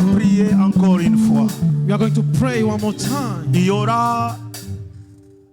prier encore une fois. We are going to pray one more time. Il y aura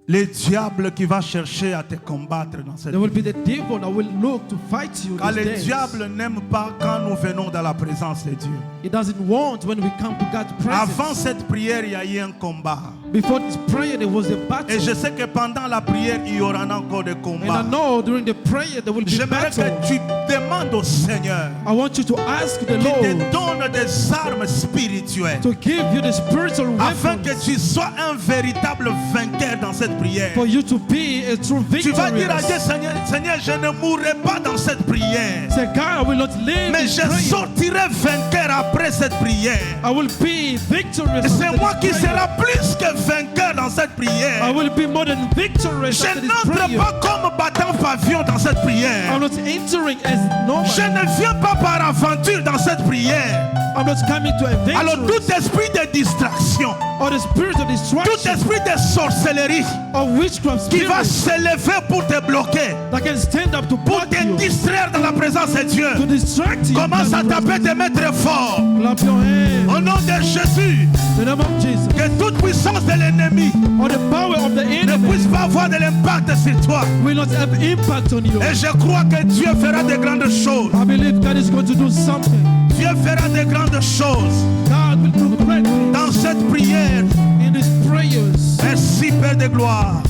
le diable qui va chercher à te combattre dans cette There will be the devil that will look to fight you Car these le days. diable n'aime pas quand nous venons dans la présence de Dieu. He doesn't want when we come to God's Avant presence. cette prière, il y a eu un combat. Before this prayer, there was a battle. Et je sais que pendant la prière, il y aura encore des And I combats. know during the prayer, there will be J'aimerais battle. que tu demandes au Seigneur I want you to ask the qu'il te Lord donne des armes spirituelles to give you the spiritual afin que weapons tu sois un véritable vainqueur dans cette prière. for you to be a true Tu vas dire à Dieu, victorious. Seigneur, Seigneur, je ne mourrai pas dans cette prière, Say, God, I will not live mais this je prayer. sortirai vainqueur après cette prière. I will be victorious. Et c'est after moi this qui prayer. sera plus que vainqueur dans cette I prière. will be more than victorious Je after this n'entre prayer. pas comme battant pavillon dans cette prière. I'm not entering as normal. Je ne viens pas par aventure dans cette prière. I'm not coming to a Alors victory. tout esprit de distraction, Or the spirit of tout distraction esprit de sorcellerie or witchcraft qui va spirit s'élever pour te bloquer, that can stand up to pour block te you, distraire dans la présence de Dieu. to distract you. Commence à taper tes maîtres forts. Clap your hands. Au nom de Jésus, In the name of Jesus. que toute puissance de l'ennemi Or the power of the ne enemy puisse pas avoir de l'impact sur toi. will not have impact on you. Et je crois que Dieu fera de grandes choses. I believe God is going to do something. Dieu fera de grandes choses God will do great things dans cette prière. in His prayers. Merci Père de gloire.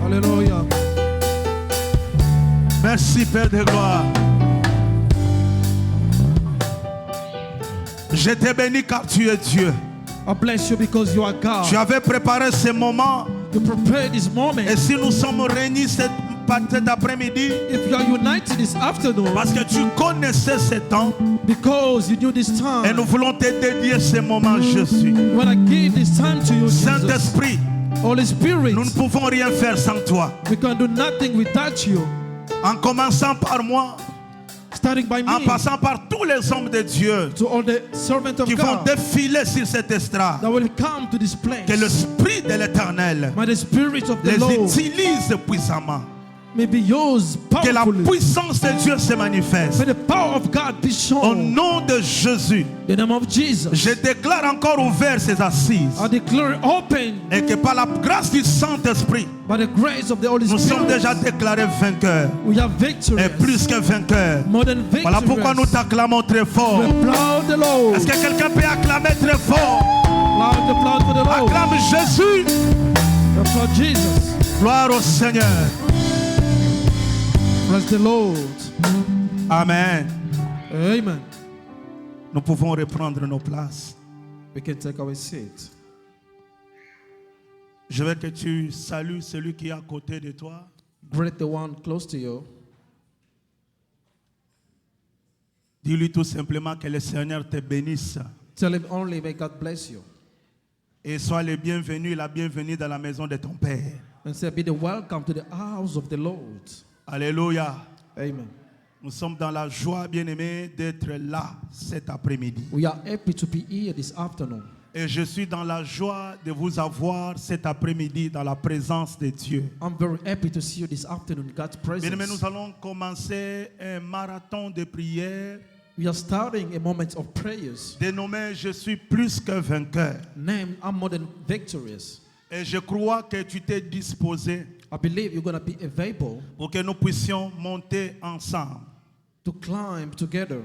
Hallelujah. Merci Père de gloire. Je te bénis car tu es Dieu. I bless you because you are Tu God. avais préparé ce moment. You prepare this moment. Et si nous sommes réunis cet après-midi, If you are united this afternoon, parce que tu connaissais ce temps, because you knew this et nous time, voulons te dédier ce moment, Jésus. when I give this time to you, Jesus, Saint-Esprit, Holy Spirit, nous ne pouvons rien faire sans toi. we can do nothing without you. En commençant par moi, Starting by en me, passant par tous les hommes de Dieu to all the servants of qui vont God défiler sur cette estrade. that will come to this place. Que l'Esprit de l'Éternel May the Spirit of the les Lord utilise puissamment. may be used Que la powerfully. puissance de Dieu se manifeste. May the power of God be Au shown. nom de Jésus, In the name of Jesus, je déclare encore ouvert ces assises. I declare open Et que par la grâce du Saint-Esprit, by the grace of the Holy nous sommes Spirit. déjà déclarés vainqueurs. We are victorious. Et plus que vainqueurs. More than victorious. Voilà pourquoi nous t'acclamons très fort. We applaud the Lord. Est-ce que quelqu'un peut acclamer très fort? Applaud for the Lord. Acclame Jésus. Applaud Jesus. Gloire au Seigneur. Praise the Lord. Amen. Amen. Nous pouvons reprendre nos places. We can take our seat. Je veux que tu salues celui qui est à côté de toi. Greet the one close to you. Dis-lui tout simplement que le Seigneur te bénisse. Tell him only, may God bless you. Et sois le bienvenu, la bienvenue dans la maison de ton Père. And say, be the welcome to the house of the Lord. Alléluia. Amen. Nous sommes dans la joie, bien-aimés, d'être là cet après-midi. We are happy to be here this afternoon. Et je suis dans la joie de vous avoir cet après-midi dans la présence de Dieu. I'm very happy to see you this afternoon in God's Bien-aimés, presence. nous allons commencer un marathon de prière We are starting a moment of prayers. dénommé Je suis plus que vainqueur. Named I'm more than victorious. Et je crois que tu t'es disposé I believe you're going to be available pour que nous puissions monter ensemble. to climb together.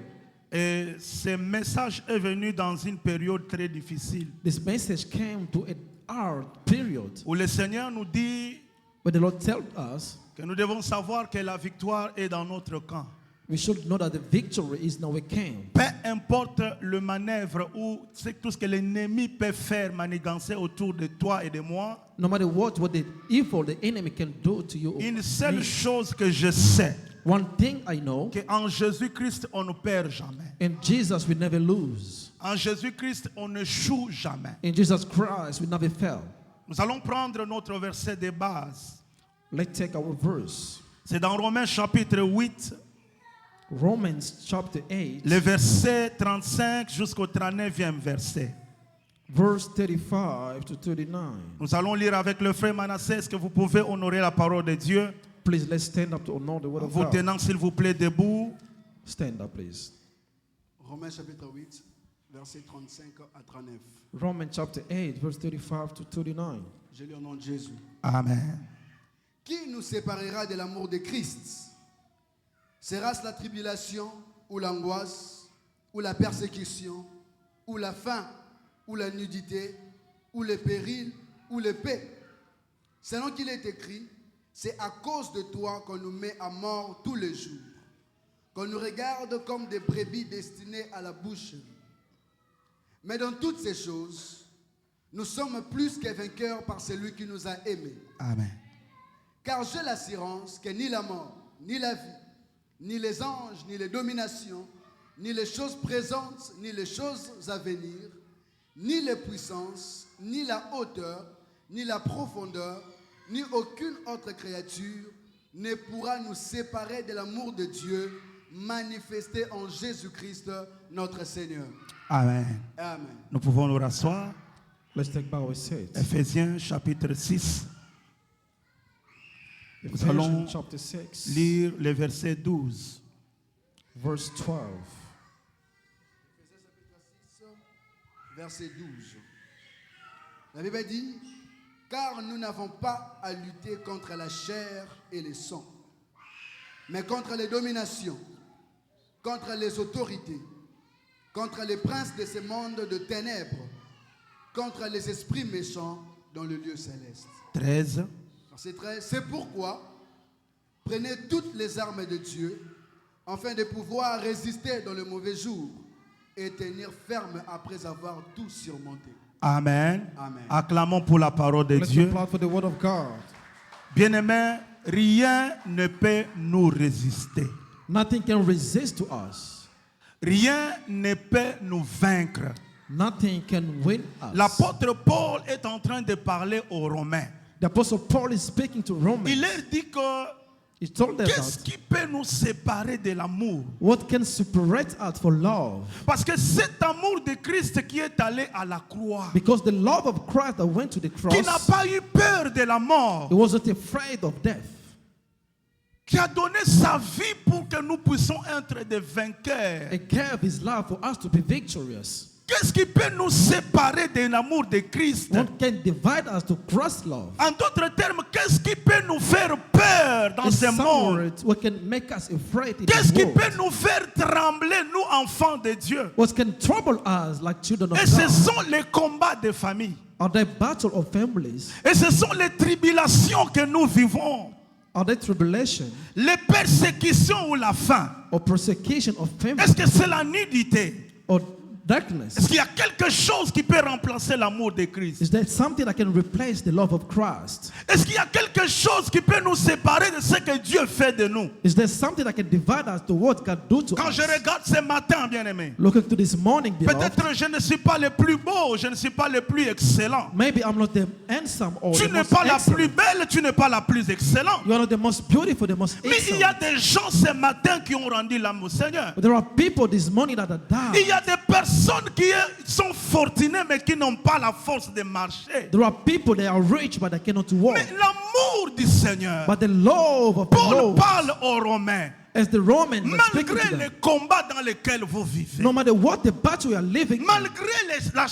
Et ce message est venu dans une période très difficile This message came to a hard period où le Seigneur nous dit where the Lord told us que nous devons savoir que la victoire est dans notre camp. we should know that the victory is in our camp. Peu importe le manœuvre ou tout ce que l'ennemi peut faire manigancer autour de toi et de moi, No matter what the evil the enemy can do to you. une seule me. chose que je sais, One thing I know, qu'en Jésus-Christ, on ne perd jamais. in Jesus we never lose. En Jésus-Christ, on ne échoue jamais. In Jesus Christ we never fail. Nous allons prendre notre verset de base. Let's take our verse. C'est dans Romains chapitre 8, Romans chapter 8, le verset 35 jusqu'au 39e verset. verse 35 to 39. Nous allons lire avec le frère Manasseh. Est-ce que vous pouvez honorer la parole de Dieu Please let's stand up to honor the word en of vous God. tenant s'il vous plaît debout? Stand up, please. Romains chapitre 8, versets 35 à 39. Romans chapter 8, verse 35 to 39. Je lis au nom de Jésus. Amen. Qui nous séparera de l'amour de Christ? Sera-ce la tribulation ou l'angoisse ou la persécution ou la faim ou la nudité ou le péril ou l'épée? Selon qu'il est écrit, c'est à cause de toi qu'on nous met à mort tous les jours, qu'on nous regarde comme des brebis destinées à la boucherie. Mais dans toutes ces choses, nous sommes plus que vainqueurs par celui qui nous a aimés. Amen. Car j'ai l'assurance que ni la mort, ni la vie, ni les anges, ni les dominations, ni les choses présentes, ni les choses à venir, ni les puissances, ni la hauteur, ni la profondeur, ni aucune autre créature ne pourra nous séparer de l'amour de Dieu manifesté en Jésus-Christ, notre Seigneur. Amen. Amen. Nous pouvons nous rasseoir. Let's take bow our seats. Éphésiens chapitre 6. Nous allons Ephesians chapter 6, lire le verset 12. verse 12. Verset 12. La Bible dit, car nous n'avons pas à lutter contre la chair et le sang, mais contre les dominations, contre les autorités, contre les princes de ce monde de ténèbres, contre les esprits méchants dans le lieu céleste. 13. Verset 13. C'est pourquoi prenez toutes les armes de Dieu afin de pouvoir résister dans le mauvais jour et tenir ferme après avoir tout surmonté. Amen. Amen. Acclamons pour la parole de Let's Dieu. applaud for the word of God. Bien-aimés, rien ne peut nous résister. Nothing can resist to us. Rien ne peut nous vaincre. Nothing can win us. L'apôtre Paul est en train de parler aux Romains. The apostle Paul is speaking to Romans. Il leur dit que He told them qu'est-ce that qui peut nous séparer de l'amour? what can separate us for love? Parce que cet amour de Christ qui est allé à la croix, Because the love of Christ that went to the qui n'a cross, pas eu peur de la mort, he wasn't afraid of death. qui a donné sa vie pour que nous puissions être des vainqueurs. He gave his love for us to be victorious. Qu'est-ce qui peut nous séparer de l'amour de Christ? What can divide us to Christ's love? En d'autres termes, qu'est-ce qui peut nous faire peur dans In ce some monde? words, what can make us afraid in Qu'est-ce this qui world? peut nous faire trembler, nous enfants de Dieu? What can trouble us like children of Et ce God? sont les combats de famille. Are they battle of families? Et ce sont les tribulations que nous vivons. Are they tribulation Les persécutions ou la faim. or persecution of Est-ce families que c'est la nudité? or darkness? Est-ce qu'il y a quelque chose qui peut remplacer l'amour de Christ? Is there something that can replace the love of Christ? Est-ce qu'il y a quelque chose qui peut nous séparer de ce que Dieu fait de nous? Is there something that can divide us to what God do to Quand us? je regarde ce matin, bien-aimé, Looking to this morning, beloved, peut-être je ne suis pas le plus beau, je ne suis pas le plus excellent. maybe I'm not the handsome or Tu the n'es most pas la excellent. plus belle, tu n'es pas la plus excellente. You are not the most beautiful, the most Mais il y a excellent. des gens ce matin qui ont rendu l'âme au Seigneur. But there are people this morning that are down. Il y a des personnes qui sont fortunées mais qui n'ont pas la force de marcher. There are people that are rich but they cannot walk. Mais l'amour du Seigneur, But the love of the Paul Lord, parle aux Romains, as the Romans were speaking to malgré les them, combats dans lesquels vous vivez, no matter what the battle you are living in, malgré la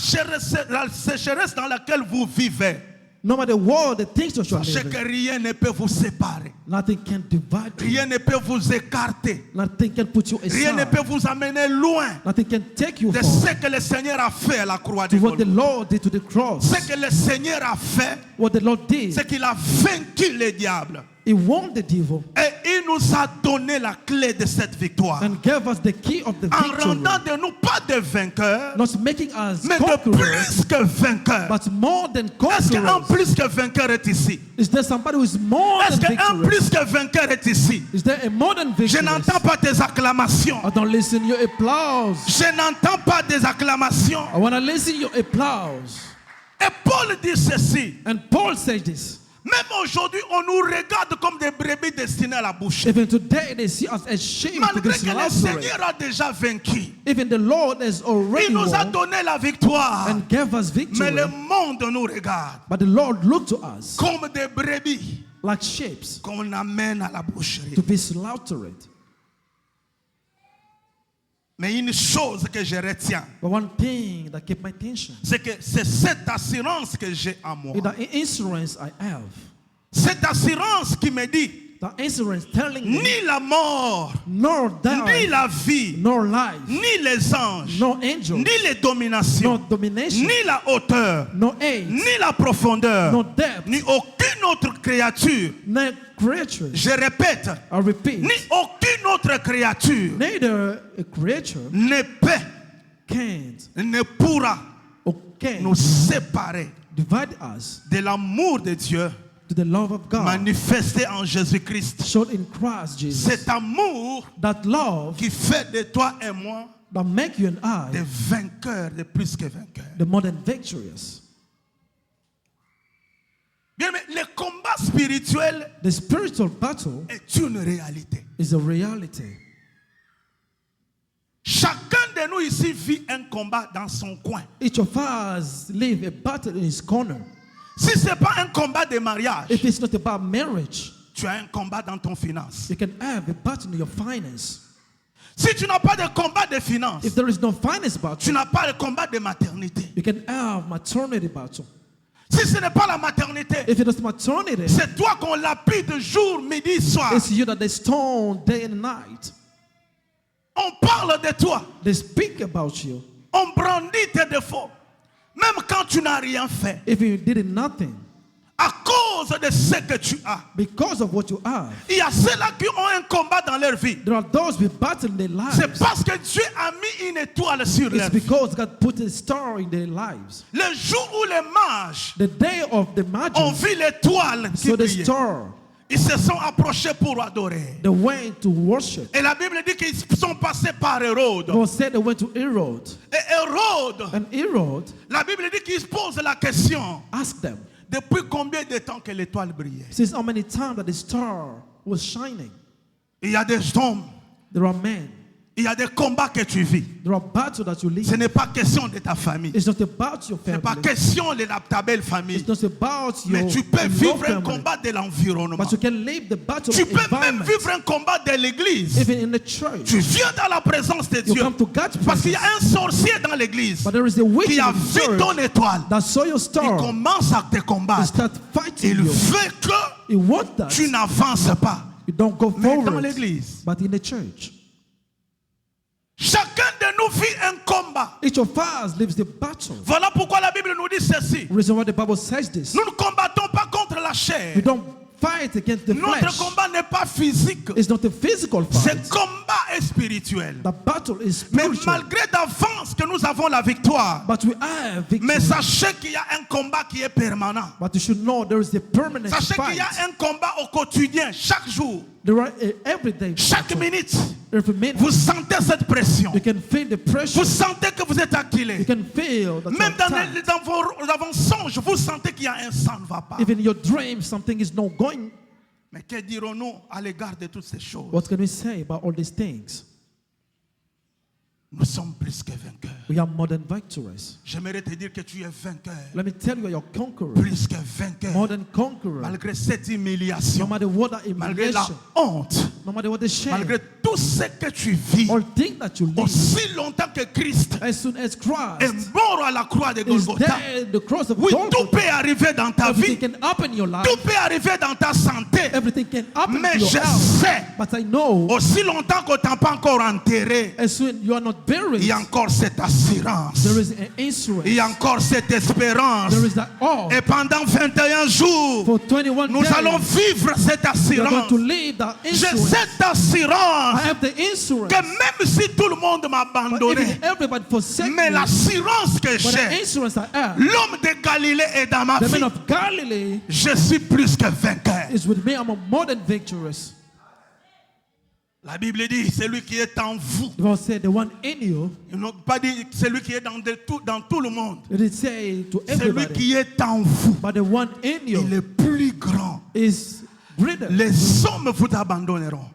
sécheresse dans laquelle vous vivez, no matter what the things that you are sachez que living, rien ne peut vous séparer. nothing can divide you. Rien ne peut vous écarter. Nothing can put you Rien ne aside. peut vous amener loin Nothing can take you de far ce que le Seigneur a fait à la croix to du what the Golgotha. Lord did to the cross. Ce que le Seigneur a fait, What the Lord did, c'est qu'il a vaincu le diable. He won the devil Et il nous a donné la clé de cette victoire. and gave us the key of the En victory. rendant de nous pas des vainqueurs, Not making us mais de conquerors, plus que vainqueurs. but more than Est-ce qu'un conquerors. plus que vainqueur est ici? Is there somebody who is more Est-ce than qu'un victorious? plus que vainqueur est ici? Is there a more than Je victorious? n'entends pas tes acclamations. I don't listen your applause. Je n'entends pas des acclamations. I want to listen your applause. Et Paul dit ceci. And Paul says this. Même aujourd'hui, on nous regarde comme des brebis destinées à la bouche. Even today they see us as sheep to Malgré be que le slaughtered. Seigneur a déjà vaincu. Even the Lord has already Il nous a won donné la victoire. and gave us Mais victory. le monde nous regarde But the Lord looked to us comme des brebis like sheep qu'on amène à la boucherie. to be slaughtered. Mais une chose que je retiens, But one thing that kept my attention c'est que c'est cette assurance que j'ai en moi. is the insurance I have. Cette assurance qui me dit, The insurance telling me ni la mort, nor ni death, la vie, nor life, ni les anges, no angel, ni les dominations, no domination, ni la hauteur, no age, ni la profondeur, no depth, ni aucune autre créature, no creature. je répète, I repeat, ni aucune autre créature neither a creature ne peut, can't ne pourra or can nous séparer divide us de l'amour de Dieu to the love of God manifesté en Jésus-Christ. shown in Christ Jesus. Cet amour That love qui fait de toi et moi that make you and des I vainqueurs, de plus que vainqueurs. the more than victorious. Bien, mais le combat spirituel The spiritual battle est une réalité. is a reality. Chacun de nous ici vit un combat dans son coin. Each of us live a battle in his corner. Si ce n'est pas un combat de mariage, If it's not about marriage, tu as un combat dans ton finance. you can have a battle in your finance. Si tu n'as pas de combat de finance, If there is no finance tu battle, n'as pas de combat de maternité. you can have maternity battle. Si ce n'est pas la maternité, If it is maternity, c'est toi qu'on lapide jour, midi, soir. it's you that they stone day and night. On parle de toi. They speak about you. On brandit tes défauts. Même quand tu n'as rien fait. If you did nothing, À cause de ce que tu as. because of what you have, Il y a ceux-là qui ont un combat dans leur vie. there are those with battle in their lives. C'est parce que Dieu a mis une étoile sur It's leur vie. because God put a star in their lives. Le jour où les mages The day of the ont Magi, vu l'étoile qui so the brillait, star, ils se sont approchés pour adorer. they went to worship. Et la Bible dit qu'ils sont passés par Hérode. God said they went to Herod. Et Hérode, And Herod la Bible dit qu'il se pose la question, asked them, depuis combien de temps que l'étoile brillait? since how many times that the star was shining? Il y a des hommes, There are men. il y a des combats que tu vis. There are battles that you Ce lead. n'est pas question de ta famille. It's not about your Ce n'est pas family. question de ta belle famille. It's not about your, Mais tu peux your vivre un family. combat de l'environnement. But you can live the battle Tu of peux même environment. vivre un combat de l'église. Even in the church, Tu viens dans la présence de you Dieu. come to God's Parce qu'il y presence. a un sorcier dans l'église But there is a witch qui in a the vu church ton étoile. that saw your Il star. commence à te He combattre. start fighting Il you. veut que He wants that tu n'avances pas. you don't go Mais dans forward. l'église, But in the church, chacun de nous vit un combat. each of us lives the battle. Voilà pourquoi la Bible nous dit ceci. Reason why the Bible says this. Nous ne combattons pas contre la chair. We don't fight against the Notre flesh. combat n'est pas physique. It's not a physical Ce fight. combat est spirituel. The battle is Mais spiritual. malgré d'avance que nous avons la victoire, But we have mais victory. sachez qu'il y a un combat qui est permanent. But you should know there is a permanent Sachez qu'il fight. y a un combat au quotidien, chaque jour, There are a everyday chaque battle. minute. Every minute, Vous sentez cette pression. you can feel the pressure. Vous sentez que vous êtes You acculé. can feel that Même you're attacked. dans vos songes, vous sentez qu'il y a un sang ne va pas. Even in your dream, something is not going. Mais que dirons-nous à l'égard de toutes ces choses? What can we say about all these things? Nous sommes plus que vainqueurs. We are more than victorious. J'aimerais te dire que tu es vainqueur. Let me tell you, you're conqueror. Plus que vainqueur. More than conqueror. Malgré cette No humiliation, matter what the malgré la humiliation, honte, no matter what the shame, malgré tout ce que tu vis, all things that you live, aussi longtemps que Christ as soon as est Christ mort à la croix de is Golgotha, dead, the cross of oui, tout Golgotha, peut arriver dans ta everything vie, can happen in your life, tout peut arriver dans ta santé, everything can happen mais in your je health. sais, But I know, aussi longtemps qu'on t'a pas encore enterré, as soon you are not buried, il y a encore cette assurance, there is an insurance, il y a encore cette espérance. there is that all. Et pendant 21 jours, For 21 nous allons days, vivre cette you are going assurance. to live that J'ai insurance. cette I assurance have the insurance. que même si tout le monde m'a But abandonné, even everybody forsake mais me, l'assurance que but the j'ai, insurance I have, l'homme de Galilée est dans ma the man vie. of Galilee Je suis plus que vainqueur. is with me. I'm more than victorious. La Bible dit, celui qui est en vous. The Bible said, the one in you, Ils n'ont pas dit celui qui est dans tout le monde. it did say to Celui everybody, qui est en vous, but the one in il you est plus grand. is greater. Les hommes vous abandonneront.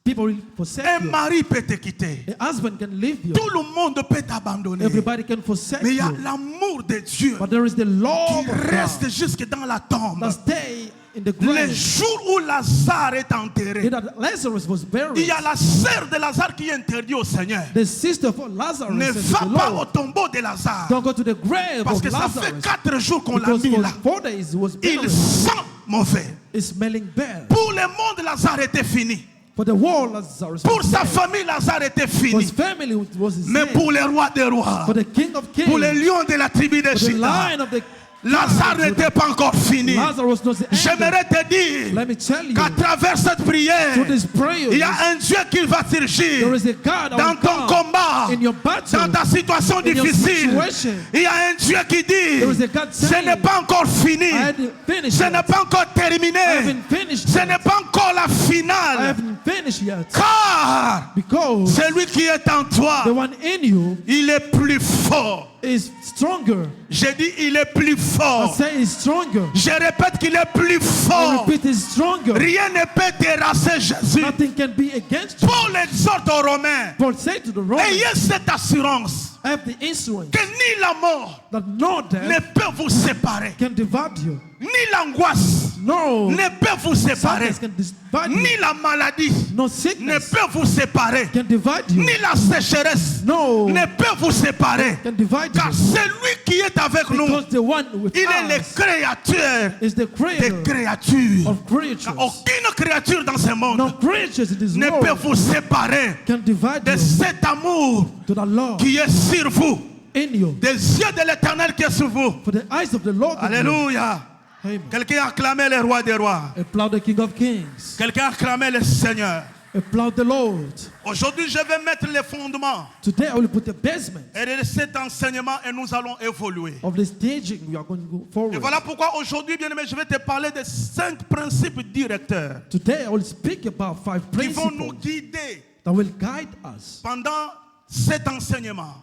People will forsake Un you. mari peut te quitter. A husband can leave you. Tout le monde peut t'abandonner. Everybody can forsake Mais il y a you. l'amour de Dieu But there is the qui love of reste God jusque dans la tombe. that stay in the le grave. jour où Lazare est enterré, That Lazarus was il buried. y a la sœur de Lazare qui interdit au Seigneur: The sister of Lazarus ne said to va the pas au Lord, tombeau de Lazare, don't go to the grave parce of que ça fait Lazarus. 4 jours qu'on l'a Because mis for là. 4 days he was Il buried. sent mauvais. It's smelling bad. Pour le monde, Lazare était fini. For the world, Lazarus Pour was sa dead. famille, Lazare était For fini. his family, it was his Mais dead. pour le roi des rois, For the king of kings, pour le lion de la tribu de for the Juda, lion of the Lazare n'était pas encore fini. Lazarus was the end. J'aimerais te dire Let me tell you, qu'à travers cette prière, through this prayer, il y a un Dieu qui va surgir there is a God that dans will ton come combat, in your dans battle. ta situation in your difficile. situation. Il y a un Dieu qui dit: There is a God ce saying, n'est pas encore fini, I haven't finished ce yet. n'est pas encore I terminé, haven't finished ce yet. n'est pas encore la I finale. haven't finished yet. Car Because celui qui est en toi, the one in you il est plus fort. is stronger. J'ai dit il est plus I fort. say he's stronger. Je répète qu'il est plus I fort. repeat, he's stronger. Rien ne peut terrasser Jésus. Nothing can be against you. Paul exhorte aux Romains: Paul said to the Romans, ayez cette assurance I have the insurance que ni la mort that no ne death peut vous séparer, can divide you. ni l'angoisse No ne peut vous séparer, sadness can divide ni you. la maladie No ne sickness peut vous séparer, can divide you. ni la sécheresse No ne peut vous séparer. can divide Car you. celui qui est avec nous, Because the one with il est le us créateur is the des creator créatures. of creatures. Aucune créature dans ce monde No creatures in this ne peut world vous séparer can divide de you cet amour to the Lord qui est sur vous, in you. des yeux de l'Éternel qui est sur vous. For the eyes of the Lord in you. Alléluia. Amen. Quelqu'un a acclamé le roi des rois. Applaud the King of Kings. Quelqu'un a acclamé le Seigneur. Applaud the Lord. Aujourd'hui, je vais mettre les fondements Today I will put the basement et de cet enseignement et nous allons évoluer. of the staging. We are going to go Et forward. voilà pourquoi aujourd'hui, bien aimé, je vais te parler de 5 principes directeurs Today I will speak about 5 qui vont nous principles guider that will guide us pendant cet enseignement,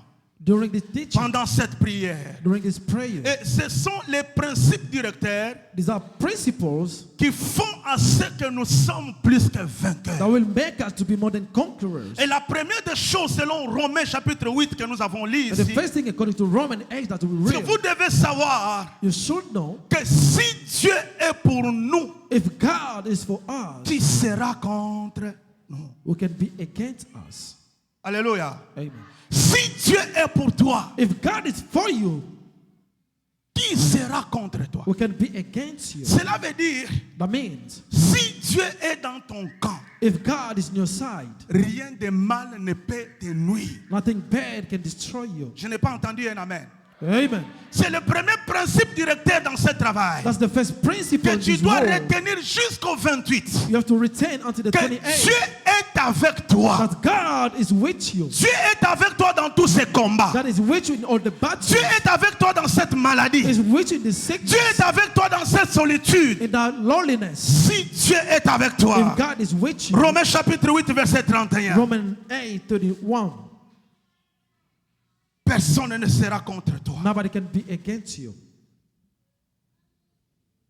during this teaching, pendant cette prière. during this prayer. Et ce sont les principes directeurs These are principles qui font à ce que nous sommes plus que vainqueurs. that will make us to be more than conquerors. Et la première des choses, selon Romains chapitre 8 que nous avons lu And the ici, first thing according to Romans 8 that we c'est que read, vous devez savoir you should know, que si Dieu est pour nous, if God is for us, qui sera contre nous? who can be against us? Alléluia. Amen. Si Dieu est pour toi, If God is for you, qui sera contre toi? who can be against you? Cela veut dire, That means, si Dieu est dans ton camp, if God is on your side, rien de mal ne peut te nuire. nothing bad can destroy you. Je n'ai pas entendu un amen. Amen. C'est le premier principe directeur dans ce travail That's the first principle que in tu this dois world. retenir jusqu'au 28. You have to retain until the Que 28. Dieu est avec toi. That God is with you. Dieu est avec toi dans tous ces combats. God is with you in all the battles. Dieu est avec toi dans cette maladie. Is with you in the sickness, Dieu est avec toi dans cette solitude. in that loneliness. Si Dieu est avec toi. If God is with you, Romains chapitre 8 verset 31. Romans 8:31, Personne ne sera contre toi. nobody can be against you.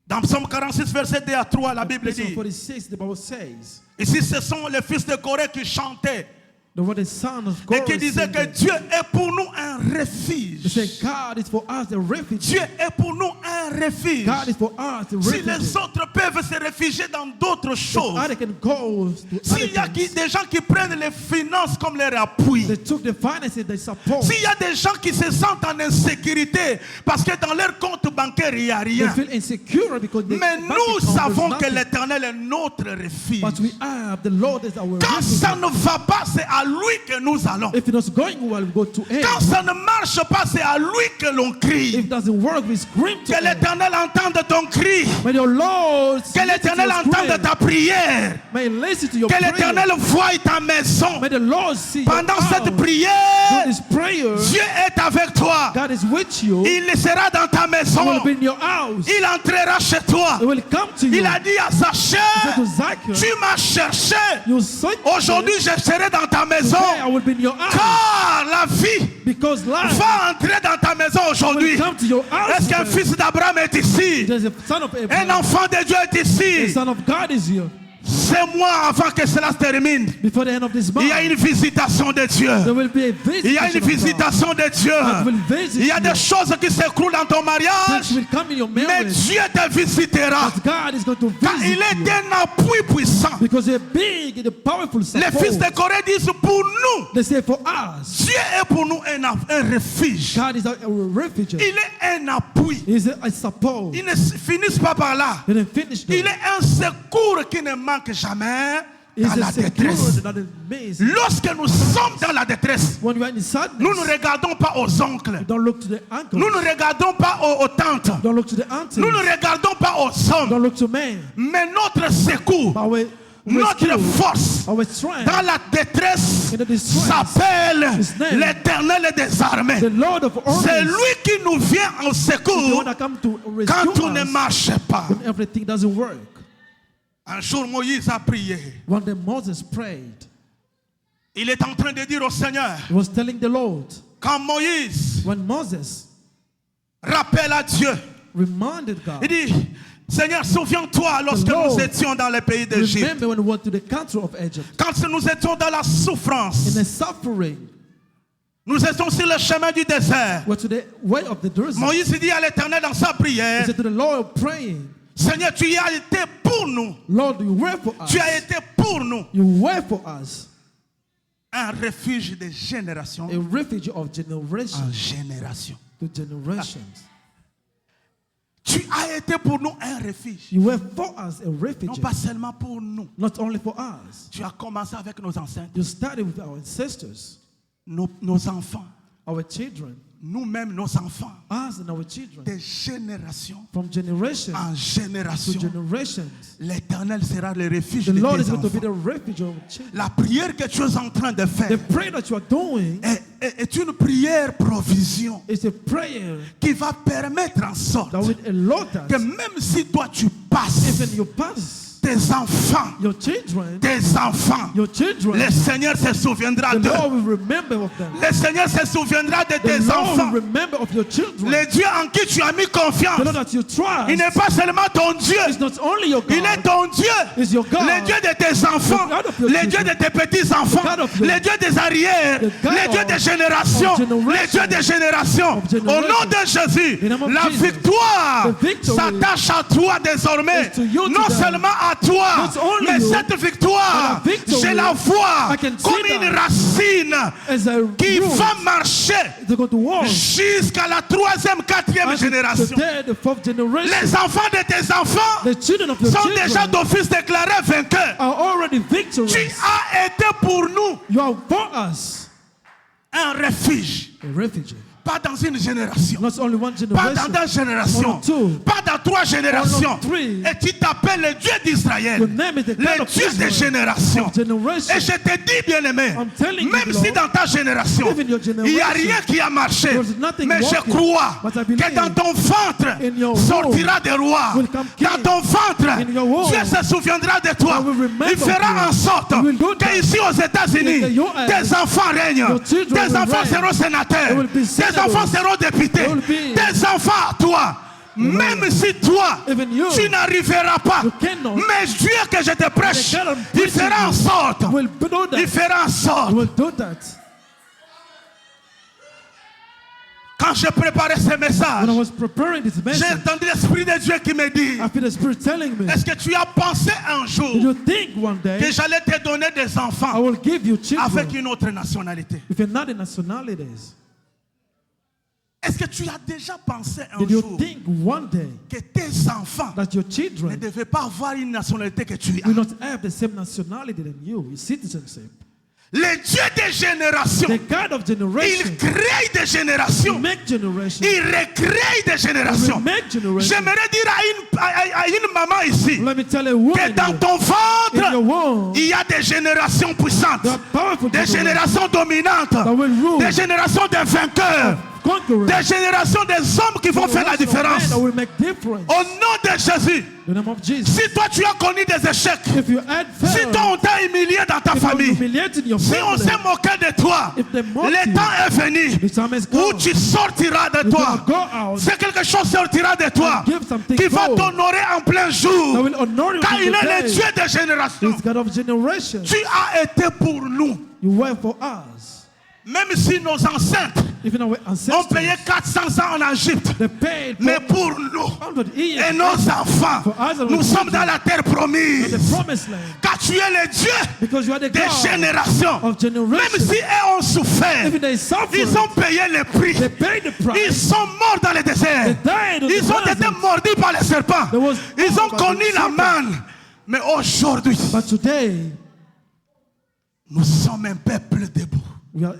Dans Psaume 46 verset 2 à 3, la Bible Psalm dit, 46, the Bible says, ici ce sont les fils de Corée qui chantaient the word the son of et God qui disaient que Dieu est pour nous un they refuge. say God is for us the refuge. Dieu est pour nous un refuge. God is for us the Si refuge. les autres peuvent se réfugier dans d'autres choses, Others can go to other s'il y a things. des gens qui prennent les finances comme leur appui, They took the finances they support. s'il y a des gens qui se sentent en insécurité parce que dans leur compte bancaire il n'y a They rien, feel insecure because they mais bank nous account, savons there's que nothing. l'Éternel est notre refuge. But we have the Lord as our Quand refuge. ça ne va pas, c'est à lui que nous allons. If it is going well, we go to him. Quand ça ne marche pas, c'est à lui que l'on If crie. it doesn't work, we scream to Que him. l'Éternel entende ton cri. May your Lord Que listen to l'Éternel your entende scream. ta prière. May he listen to your Que prayer. l'Éternel voie ta maison. May the Lord see Pendant your cette house. prière, During this prayer, Dieu est avec toi. God is with you. Il sera dans ta He maison. will be in your house. Il entrera chez toi. He will come to you. Il a dit à sa He said chair, to Zacchaeus, tu m'as cherché. you search Aujourd'hui, je serai dans ta me. maison. Today I will be in your house. Car la vie Because life va entrer dans ta maison will aujourd'hui. come to your house. Est-ce qu'un today. fils d'Abraham est ici? There's a son of Un Abraham. enfant de Dieu est The ici. son of God is here. C'est moi avant que cela se termine. Before the end of this Il y a month, une visitation de Dieu. there will be a Il y a une visitation of God. visitation de Dieu. That will visit Il y a you. des choses qui s'écroulent dans ton mariage. Things will come in your Mais marriage, Dieu te visitera. that God is going to Car visit il est you. un appui puissant. Because you're big and powerful Les fils de support. Corée disent pour nous, They say for us, Dieu est pour nous un refuge. God is a refuge. Il est un appui. He's a support. Ils ne finissent pas par là. He didn't finish Il them. est un secours qui ne manque jamais He's dans la a détresse. security that is amazing. Lorsque nous sommes dans la détresse, When you are in sadness, nous ne regardons pas aux oncles. don't look to the ankles. Nous ne regardons pas aux tantes. Don't look to the aunties. Nous ne regardons pas aux hommes. Don't look to men. Mais notre secours, Our notre rescue, force our strength, dans la détresse in the distress, s'appelle His name, l'Éternel des armées. the Lord of C'est armies, lui qui nous vient en the secours one that come to quand rescue tout ne us marche pas. when everything doesn't work. Un jour, Moïse a prié. When the Moses prayed, Il est en train de dire au Seigneur, he was telling the Lord, quand Moïse when Moses rappelle à Dieu, reminded il God, dit, Seigneur, souviens-toi lorsque Lord, nous étions dans le pays d'Égypte, remember when we went to the country of Egypt, quand nous étions dans la souffrance, in the suffering, nous étions sur le chemin du désert. were to the way of the desert. Moïse dit à l'Éternel dans sa He prière, said to the Lord praying, Seigneur, tu y as été pour nous. Lord, you were for us. Tu as été pour nous You were for us un refuge de génération a refuge of generation en génération. to generations. Tu as été pour nous un refuge. You were for us a Non refuge, pas seulement pour nous. not only for us. Tu as commencé avec nos ancêtres, You started with our ancestors, nos enfants, our children, nous-mêmes nos enfants, us and our children. de génération From generation en to génération. generations, L'Éternel sera le refuge the de Lord tes is going to be enfants. the refuge of our children. La prière que tu es en train de faire The prayer that you are doing est une prière provision is a prayer qui va permettre en sorte that will allow que us, même si toi tu passes, even your past, tes enfants, your children, le Seigneur se souviendra the d'eux. Lord will remember of them. Le Seigneur se souviendra de The tes Lord enfants. will remember of your children. Le Dieu en qui tu as mis confiance, The Lord that you trust il n'est pas seulement ton Dieu, is not only your il est God, ton Dieu, is your God, le Dieu de tes enfants, the God of your le Dieu children, de tes petits-enfants, the God of your- le Dieu des arrières, the God le Dieu des générations, of generation, le Dieu des générations. of generation. Au nom de Jésus, In the name of la Jesus, victoire the victory s'attache à toi désormais. is to you Non today. seulement à toi, Not only mais you, cette victoire, but the victory, je la vois I can see comme une that racine as a qui root. va marcher They're going to walk jusqu'à la troisième, quatrième until génération. the third, the fourth generation. Les enfants de tes enfants The children of your sont déjà children d'office déclarés vainqueurs. are already Tu victorious. as été pour nous You are for us un refuge. a refuge. Pas dans une génération, Not only one pas dans generation, deux générations, Or two. pas dans trois générations. Or three. Et tu t'appelles le Dieu d'Israël, your name is the God le of Dieu des Israel, générations. of generation. Et je te dis, bien-aimé, I'm telling you, même si Lord, dans ta génération, even your il n'y a generation, rien qui a marché, there's nothing mais je working, crois but I believe que dans ton ventre in your sortira des rois. will come king. Dans ton ventre, In your womb, Dieu se souviendra de toi. I will remember Il fera you. en sorte He will do that. qu'ici aux États-Unis, In the US, tes enfants règnent, your children tes will enfants reign. seront sénateurs, They will be tes senators. enfants seront députés, They will be- tes enfants, toi. Même si toi, Even you, tu n'arriveras pas, you cannot. mais Dieu que je te prêche, The God I'm il preaching fera en you sorte, will do that. il fera en sorte. He will do that. Quand je préparais ce message, When I was preparing this j'ai message, entendu l'Esprit de Dieu qui me dit, I feel the Spirit telling me, est-ce que tu as pensé un did jour you think one que day j'allais te donner des I enfants will give you avec children une autre nationalité? if you're not in nationalities? Est-ce que tu as déjà pensé un Did you jour think one day que tes enfants that your ne children devaient pas avoir une nationalité que tu as? will not have the same nationality than you, citizenship? Le Dieu des générations, The God of il generation, crée des générations, make generation, il recrée des générations. make generation. J'aimerais dire à une maman ici Let me tell a que woman dans ton in your ventre, womb, il y a des générations puissantes, there are powerful des generations générations dominantes, that will rule, des générations de vainqueurs, conquerors, des générations des hommes qui vont faire la différence. that will make difference. Au nom de Jésus, In the name of Jesus. si toi tu as connu des échecs, If you had si failed, toi on t'a humilié dans ta if you famille, humiliated your si on family, s'est moqué de toi, if they mocked le you, temps est venu the time is où gone. tu sortiras de You're toi. gonna go out C'est quelque chose sortira de toi and give something qui va forward t'honorer en plein that jour. will honor you Car in il the est le day. Dieu des générations. It's God of generation. Tu as été pour nous You were for us. Même si nos ancêtres Even our ont ancestors, payé 400 ans en Égypte, they paid mais for pour nous 100 years et nos enfants, For us and nous our sommes dans la terre promise. the promised land. Car tu es le Dieu Because you are the des God générations. of generation. Même si eux ont souffert, Even they suffered, ils ont payé le prix. they paid the Ils price. sont morts dans le désert. They died on the Ils ont été desert. mordus par les serpents. There was Ils ont power by connu the la serpent. manne. Mais aujourd'hui, But today, nous sommes un peuple debout. we are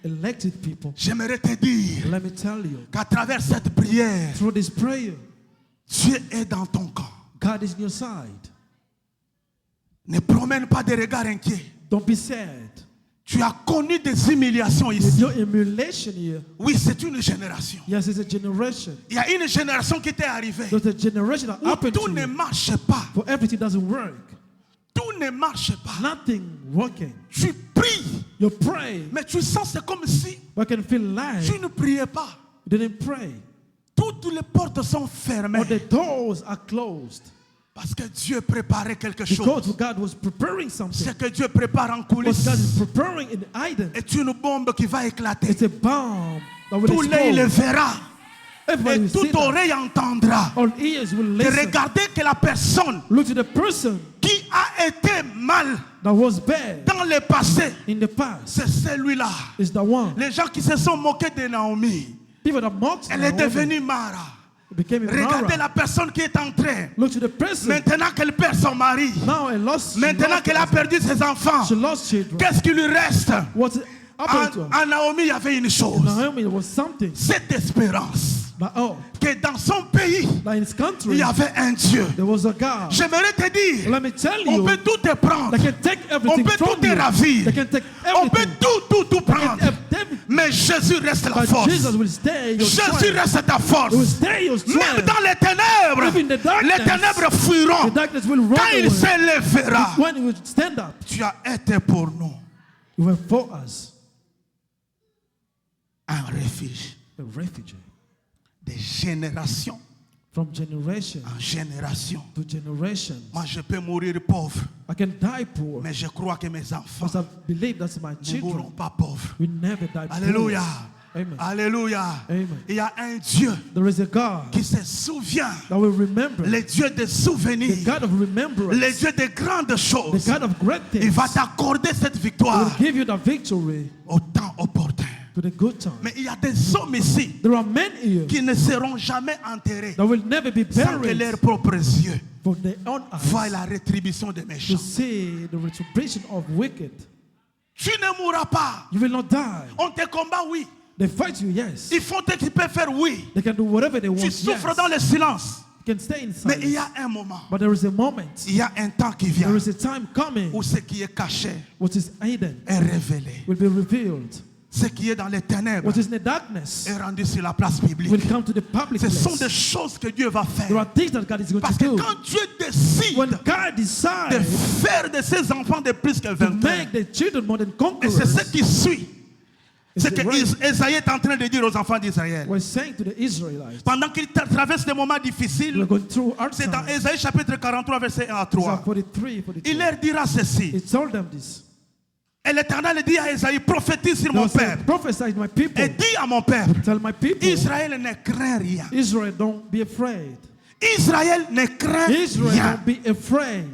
elected people. J'aimerais te dire Let me tell you, qu'à travers cette prière, through this prayer, Dieu est dans ton camp. God is on your side. Ne promène pas des regards inquiets. Don't be sad. Tu as connu des humiliations With ici. your emulation here, Oui, c'est une génération. yes, it's a generation. Il y a une génération qui t'est arrivée There's a generation that où happened tout to ne you. marche pas. For everything doesn't work. Tout ne marche pas. Nothing working. Tu pries, You pray, mais tu sens c'est comme si but can feel like tu ne priais pas. you didn't pray. Toutes les portes sont fermées Or the doors are closed. parce que Dieu préparait quelque Because chose. God was preparing something. Ce que Dieu prépare en What coulisses God is preparing in hidden. est une bombe qui va éclater. It's a bomb that will Tout l'œil le explode. verra Everybody et will see toute that. oreille entendra. All ears will Et listen. regardez que la personne Look to the person qui a été mal that was bad dans le passé, in the past. c'est celui-là. Is the one. Les gens qui se sont moqués de Naomi, People that mocked elle est Naomi devenue Mara. became a Regardez Mara. la personne qui est en train. Look to the person. Maintenant qu'elle perd son mari, Now I lost. maintenant qu'elle a perdu ses enfants, She lost children. qu'est-ce qui lui reste? What happened to her? En Naomi, il y avait une chose. Naomi was something. Cette espérance But oh, que dans son pays, that in his il country y avait un Dieu. there was a God. J'aimerais te dire, Let me tell on you, peut tout te prendre. they can take On everything peut tout from te you. ravir. They can take On peut everything. tout prendre. Everything. Mais Jésus reste la But force. Jesus will stay your Jésus strength. reste ta force. He will stay your Même strength. dans les ténèbres, Even the darkness, les ténèbres fuiront. The darkness will run Quand il away. s'élèvera, When he will stand up, tu as été pour nous you were for us un refuge a refugee. des générations From generation en génération. to generation. Moi, je peux mourir pauvre, I can die poor, mais je crois que mes enfants because I believe that my ne mourront children pas pauvres. will never die poor. Alléluia. Amen. Alléluia. Amen. Il y a un Dieu There is a God qui se souvient, that will remember. le Dieu des The souvenirs, God of remembrance. le Dieu des grandes The choses. God of great Il things. va t'accorder cette He will victoire give you the victory au temps opportun. to the good time. Mais il y a des hommes ici There are men here qui ne seront jamais enterrés that will never be sans que buried leurs propres yeux for their own voient eyes la rétribution des to méchants. see the retribution of wicked. Tu ne mourras pas. You will not die. On te combat, oui. They fight you, yes. Ils font ce qu'ils peuvent faire, oui. They can do whatever they want. Tu Yes. souffres dans le silence. You can stay in Mais il y silence. a un moment, But there is a moment. il y a un temps qui vient There is a time coming où ce qui est caché what is hidden est révélé. will be revealed. Ce qui est dans les ténèbres What is in the darkness est rendu sur la place publique. will come to the public Ce sont place. des choses que Dieu va There faire. are things that God is going Parce to que do. quand Dieu décide When God de decides faire de ses enfants de plus que to 20 ans, make the children more than et c'est ce conquerors, qui suit. C'est It's que the right. Isaïe est en train de dire aux enfants d'Israël. we're saying to the Israelites, Pendant qu'ils traversent des moments difficiles, we're going through hard c'est dans times. Ésaïe chapitre 43, verset 1 à Psalm 3. 43, Il 42. leur dira ceci. He told them this. Et l'Éternel dit à Ésaïe, prophétise sur mon They'll say, peuple. prophesy to my people. Et dis à mon peuple, Tell my people, Israël ne craint rien. Israel, don't be afraid. Israël ne craint Israel, rien. don't be afraid.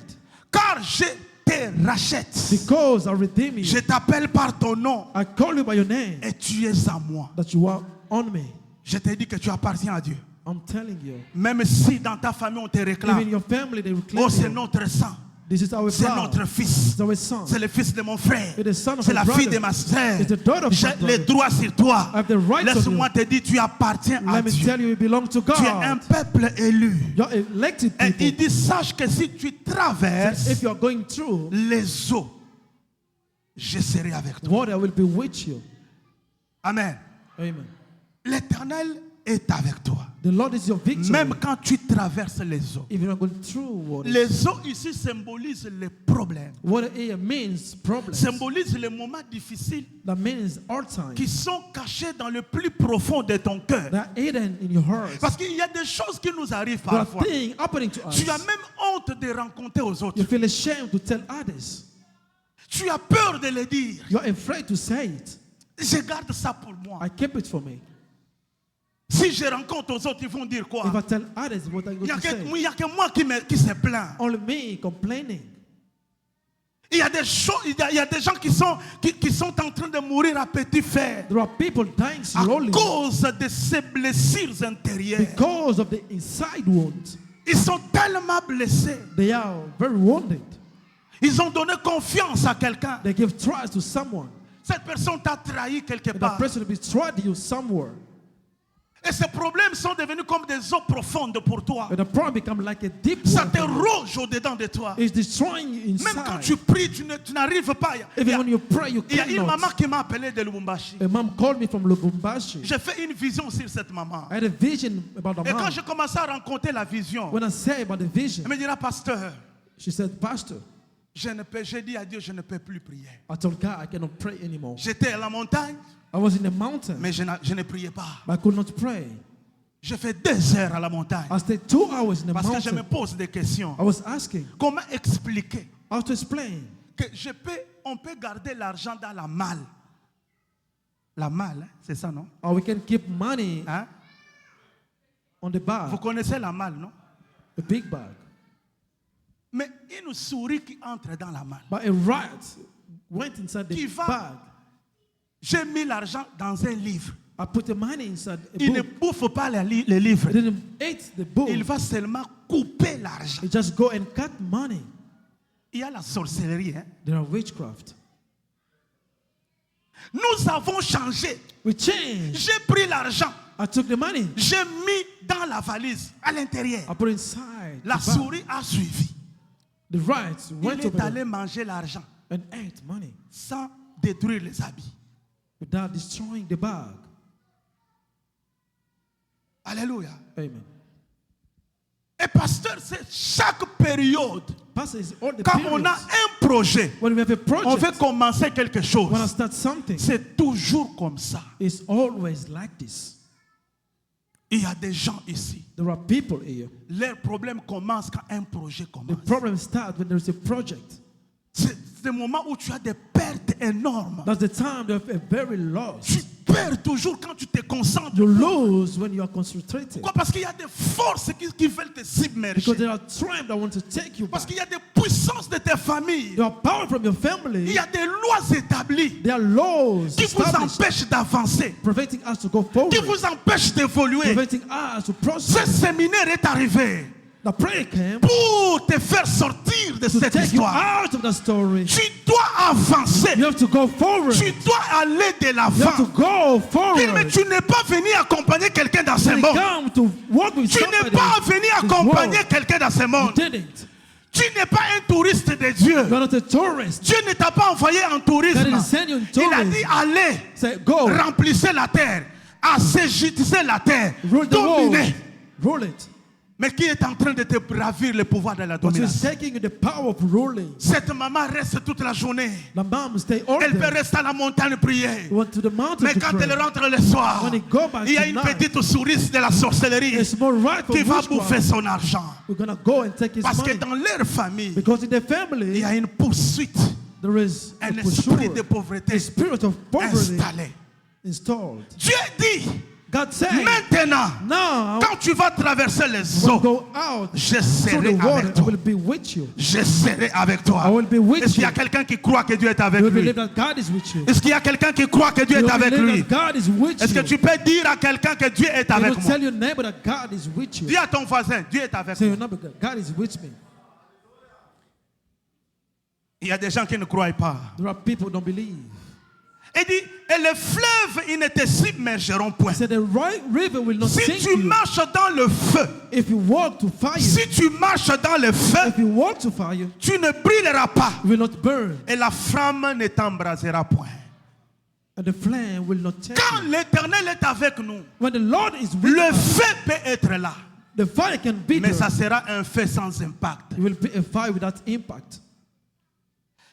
Car je te rachète. Because I redeem you. Je t'appelle par ton nom I call you by your name, et tu es à moi. that you are on me. Je te dis que tu appartiens à Dieu. I'm telling you. Même si dans ta famille on te Even réclame, your family, they will claim oh c'est you. notre sang, This is our c'est blood. notre fils, It's our son. c'est le fils de mon frère, It is son of c'est my la brother. fille de ma soeur. It's the daughter of J'ai my les brother. droits sur toi. I have the rights on Laisse-moi you. te dire, tu appartiens à Let me Dieu. tell you, you belong to Tu es un God. peuple élu. You're elected Et il people. dit, sache que si tu traverses If you are going through, les eaux, je serai avec toi. water will be with you. Amen. Amen. L'Éternel est avec toi. The Lord is your victory. Même quand tu traverses les eaux. If you're not going through water. Les eaux ici symbolisent les problèmes. Water here means problems. Symbolisent les moments difficiles That means hard times. qui sont cachés dans le plus profond de ton cœur. That are hidden in your heart. Parce qu'il y a des choses qui nous arrivent There are parfois. things happening to us. Tu as même honte de rencontrer aux autres. You feel ashamed to tell others. Tu as peur de le dire. You're afraid to say it. Je garde ça pour moi. I keep it for me. Si je rencontre aux autres, ils vont dire quoi? If I tell others what I'm Il going to say, n'y a que moi qui se plaint. only me complaining. Il y a des choses, il y a des gens qui sont en train de mourir à petit feu There are people dying à slowly cause de ces blessures intérieures. because of the inside wounds. Ils sont tellement blessés. They are very wounded. Ils ont donné confiance à quelqu'un. They give trust to someone. Cette personne t'a trahi quelque And that part. person betrayed you somewhere. Et ces problèmes sont devenus comme des eaux profondes pour toi. And the problem becomes like a deep Ça well te for you. ronge au-dedans de toi. It's destroying you Même quand inside. tu pries, tu n'arrives pas. Even when you pray, you Il y a une maman cannot. qui m'a appelé de Lubumbashi. A mom called me from Lubumbashi. J'ai fait une vision sur cette maman. I had a vision about the Et quand mom. j'ai commencé à rencontrer la vision, When I say about the vision, elle me dira, pasteur, she said, Pastor, j'ai dit à Dieu, je ne peux plus prier. I told God I cannot pray anymore. J'étais à la montagne, I was in the mountain, mais je ne priais pas. but I could not pray. J'ai fait 2 heures à la montagne. I stayed 2 hours in the Parce que je me mountain. pose des questions. I was asking Comment expliquer how to explain que on peut garder l'argent dans la malle? La malle, hein, c'est ça, non? how we can keep money Hein? on the Vous bag, connaissez la malle, non? a big bag. Mais une souris qui entre dans la malle. But a rat went inside Qui the va- bag. J'ai mis l'argent dans un livre. I put the money inside a Il ne book. bouffe pas le livre. I didn't eat the book. Il va seulement couper l'argent. You just go and cut money. Il y a la sorcellerie. Hein? There are witchcraft. Nous avons changé. We changed. J'ai pris l'argent. I took the money. J'ai mis dans la valise, à l'intérieur. I put it inside La the bag. souris a suivi. The rat went Il est over allé there manger l'argent and ate money sans détruire les habits. without destroying the bag. Alléluia. Amen. Et pasteur, c'est chaque période. Pastor, is all the Quand on periods. a un projet, When we have a on veut project, commencer quelque chose. when I start something, C'est toujours comme ça. it's always like this. Il y a des gens ici. There are people here. Leur problème commence quand un projet The commence. problem starts when there is a project. C'est le moment où tu as des pertes énormes. That's the time you have a very loss. Tu perds toujours quand tu te concentres. You lose when you are concentrated. Pourquoi? Parce qu'il y a des forces qui veulent te submerger. Because there are tribes that want to take you Parce back. qu'il y a des puissances de tes familles. There are power from your Il family. y a des lois établies There are laws qui vous established empêchent d'avancer, preventing us to go qui forward, vous empêchent d'évoluer. preventing us to Ce prosper. séminaire est arrivé The prayer came pour te faire sortir de to cette take you histoire. out of the story. Tu dois avancer. You have to go forward. Tu dois aller de You have to l'avant. go Mais forward. tu n'es pas venu accompagner quelqu'un dans ce When you monde. come to work with Tu n'es somebody, pas venu this accompagner world, quelqu'un dans ce you monde. didn't. Tu n'es pas un touriste de Dieu. You're not a tourist. Dieu ne t'a pas envoyé en God tourisme. didn't send you in Il a tourism. dit allez, Say, go, remplissez la terre, asséchissez la terre, rule the world, dominez. rule it. Mais qui est en train de te ravir le pouvoir de la But you're domination? taking the power of ruling. Cette maman reste toute la journée. The mom stay all Elle peut day. rester à la montagne prier. Went to the mountain Mais to quand pray. elle rentre le soir, When he go back il y a une tonight, petite souris de la sorcellerie a small rat from qui va witchcraft. bouffer son argent. We're gonna go and take his Parce que money. dans leur famille, Because in the il family, y a une poursuite, there is a un esprit de pursuer, pauvreté a spirit of poverty installé. installed. Dieu dit, God said, maintenant, now quand tu vas traverser les when eaux, you go out je through serai the water, avec I toi. will be with you. Je serai avec toi. I will be with Est-ce qu'il y a you. quelqu'un qui croit que Dieu est avec You lui? believe that God is with you. Est-ce qu'il y a quelqu'un qui croit que Dieu You est avec believe lui? that God is with Est-ce que you. tu peux dire à quelqu'un que Dieu est You avec will moi? tell your neighbor that God is with you. Dis à ton voisin, Dieu est avec Say moi. your neighbor, God is with me. Il y a des gens qui ne croient pas. There are people who don't believe. Il dit, et les fleuves, ils ne te submergeront point. He said the right river will not Si sink tu you. marches dans le feu, If you walk to fire, si tu marches dans le feu, if you walk to fire, tu ne brûleras pas. you will not burn, Et la flamme ne t'embrasera point. and the flame will not take Quand you. l'Éternel est avec nous, When the Lord is with le us, feu peut être là. the fire can be Mais there. ça sera un feu sans impact. It will be a fire without impact.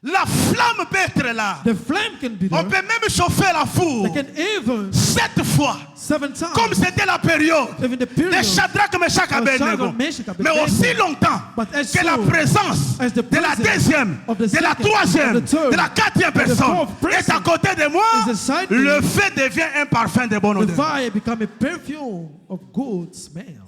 La flamme peut être là. The flame can be On there. peut même chauffer la four They can even 7 fois. 7 times. Comme c'était la période Even the period. de Shadrach, Meshach, of Abednego. Shadrach, Meshach, Mais Abednego. aussi longtemps But as que la soon présence as the de la presence deuxième, of the de la second, troisième, of the third, de la quatrième of the personne fourth est à person côté de moi, is beside le me, feu devient un parfum de bonne the odeur. fire become a perfume of good smell.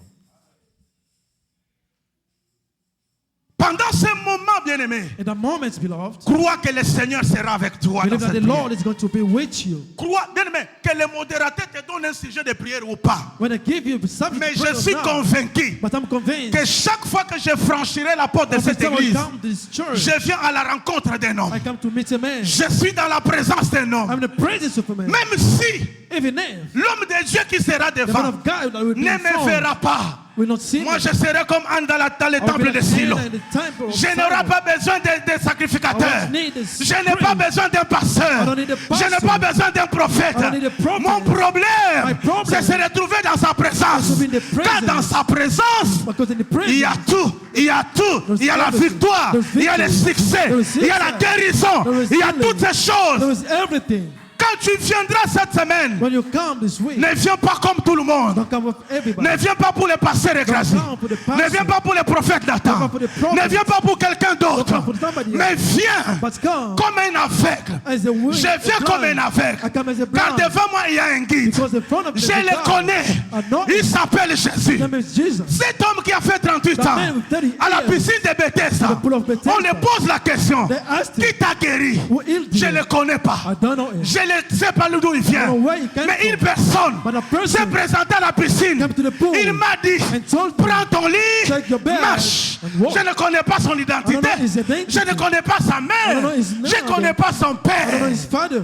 Pendant ce moment, bien-aimé, In the moments, beloved, crois que le Seigneur sera avec toi dans believe that cette the prière. Lord is going to be with you. Crois, bien-aimé, que le modérateur te donne un sujet de prière ou pas. When I give you something Mais to pray je suis about, convaincu but I'm convinced que chaque fois que je franchirai la porte de every cette time I église, come to this church, je viens à la rencontre d'un homme. I come to meet a man. Je suis dans la présence d'un homme. I'm in the presence of a man. Même si Even if l'homme de Dieu qui sera the man devant of God that will be ne in me front verra pas, will not see moi me, je serai comme Anne dans le I will be temple de like Silo. Anna in the temple of Je n'aurai Shiloh. pas besoin de sacrificateurs. I won't need this Je n'ai pas priest. besoin d'un I pasteur. don't need a Je pastor. n'ai pas besoin d'un prophète. I don't need a prophet. Mon problème, My problem c'est se retrouver dans sa présence. is to be in the Car dans presence. sa présence, Because in the il y a presence, tout, il y a tout. There's Il y a la everything. victoire, There's il y a le victory. succès, There's il y a la success. guérison, There is il y a healing. toutes ces choses. there is everything. Quand tu viendras cette semaine, When you come this week, ne viens pas comme tout le monde. don't come with everybody. Ne viens pas pour les pasteurs écrasés. come for the pastor. Ne viens pas pour les prophètes Nathan. Don't come for the prophet. Ne viens pas pour quelqu'un d'autre. Don't come for somebody else. Mais viens But come comme un aveugle. as a wind, Je viens a comme blind. un aveugle. I come as a Car blind. devant moi, il y a un guide. Because in front of Je the le God, connais. I know Il him. s'appelle Jésus. His name is Jesus. Cet homme qui a fait 38 The ans man with 30 à la years piscine de Bethesda, at the pool of Bethesda. on lui pose la question, They asked him, qui t'a guéri? who healed Je you? ne le connais pas. I don't know him. Je ne sais pas d'où il vient. I don't know where he came Mais from. une personne But a person s'est présentée à la piscine. came to the pool Il m'a dit, and told me, prends ton lit, take your bed marche. and walk. Je ne connais pas son I identité. don't know his identity. Je ne connais pas sa I mère. don't know his Je ne name. connais pas son I don't know père. his father.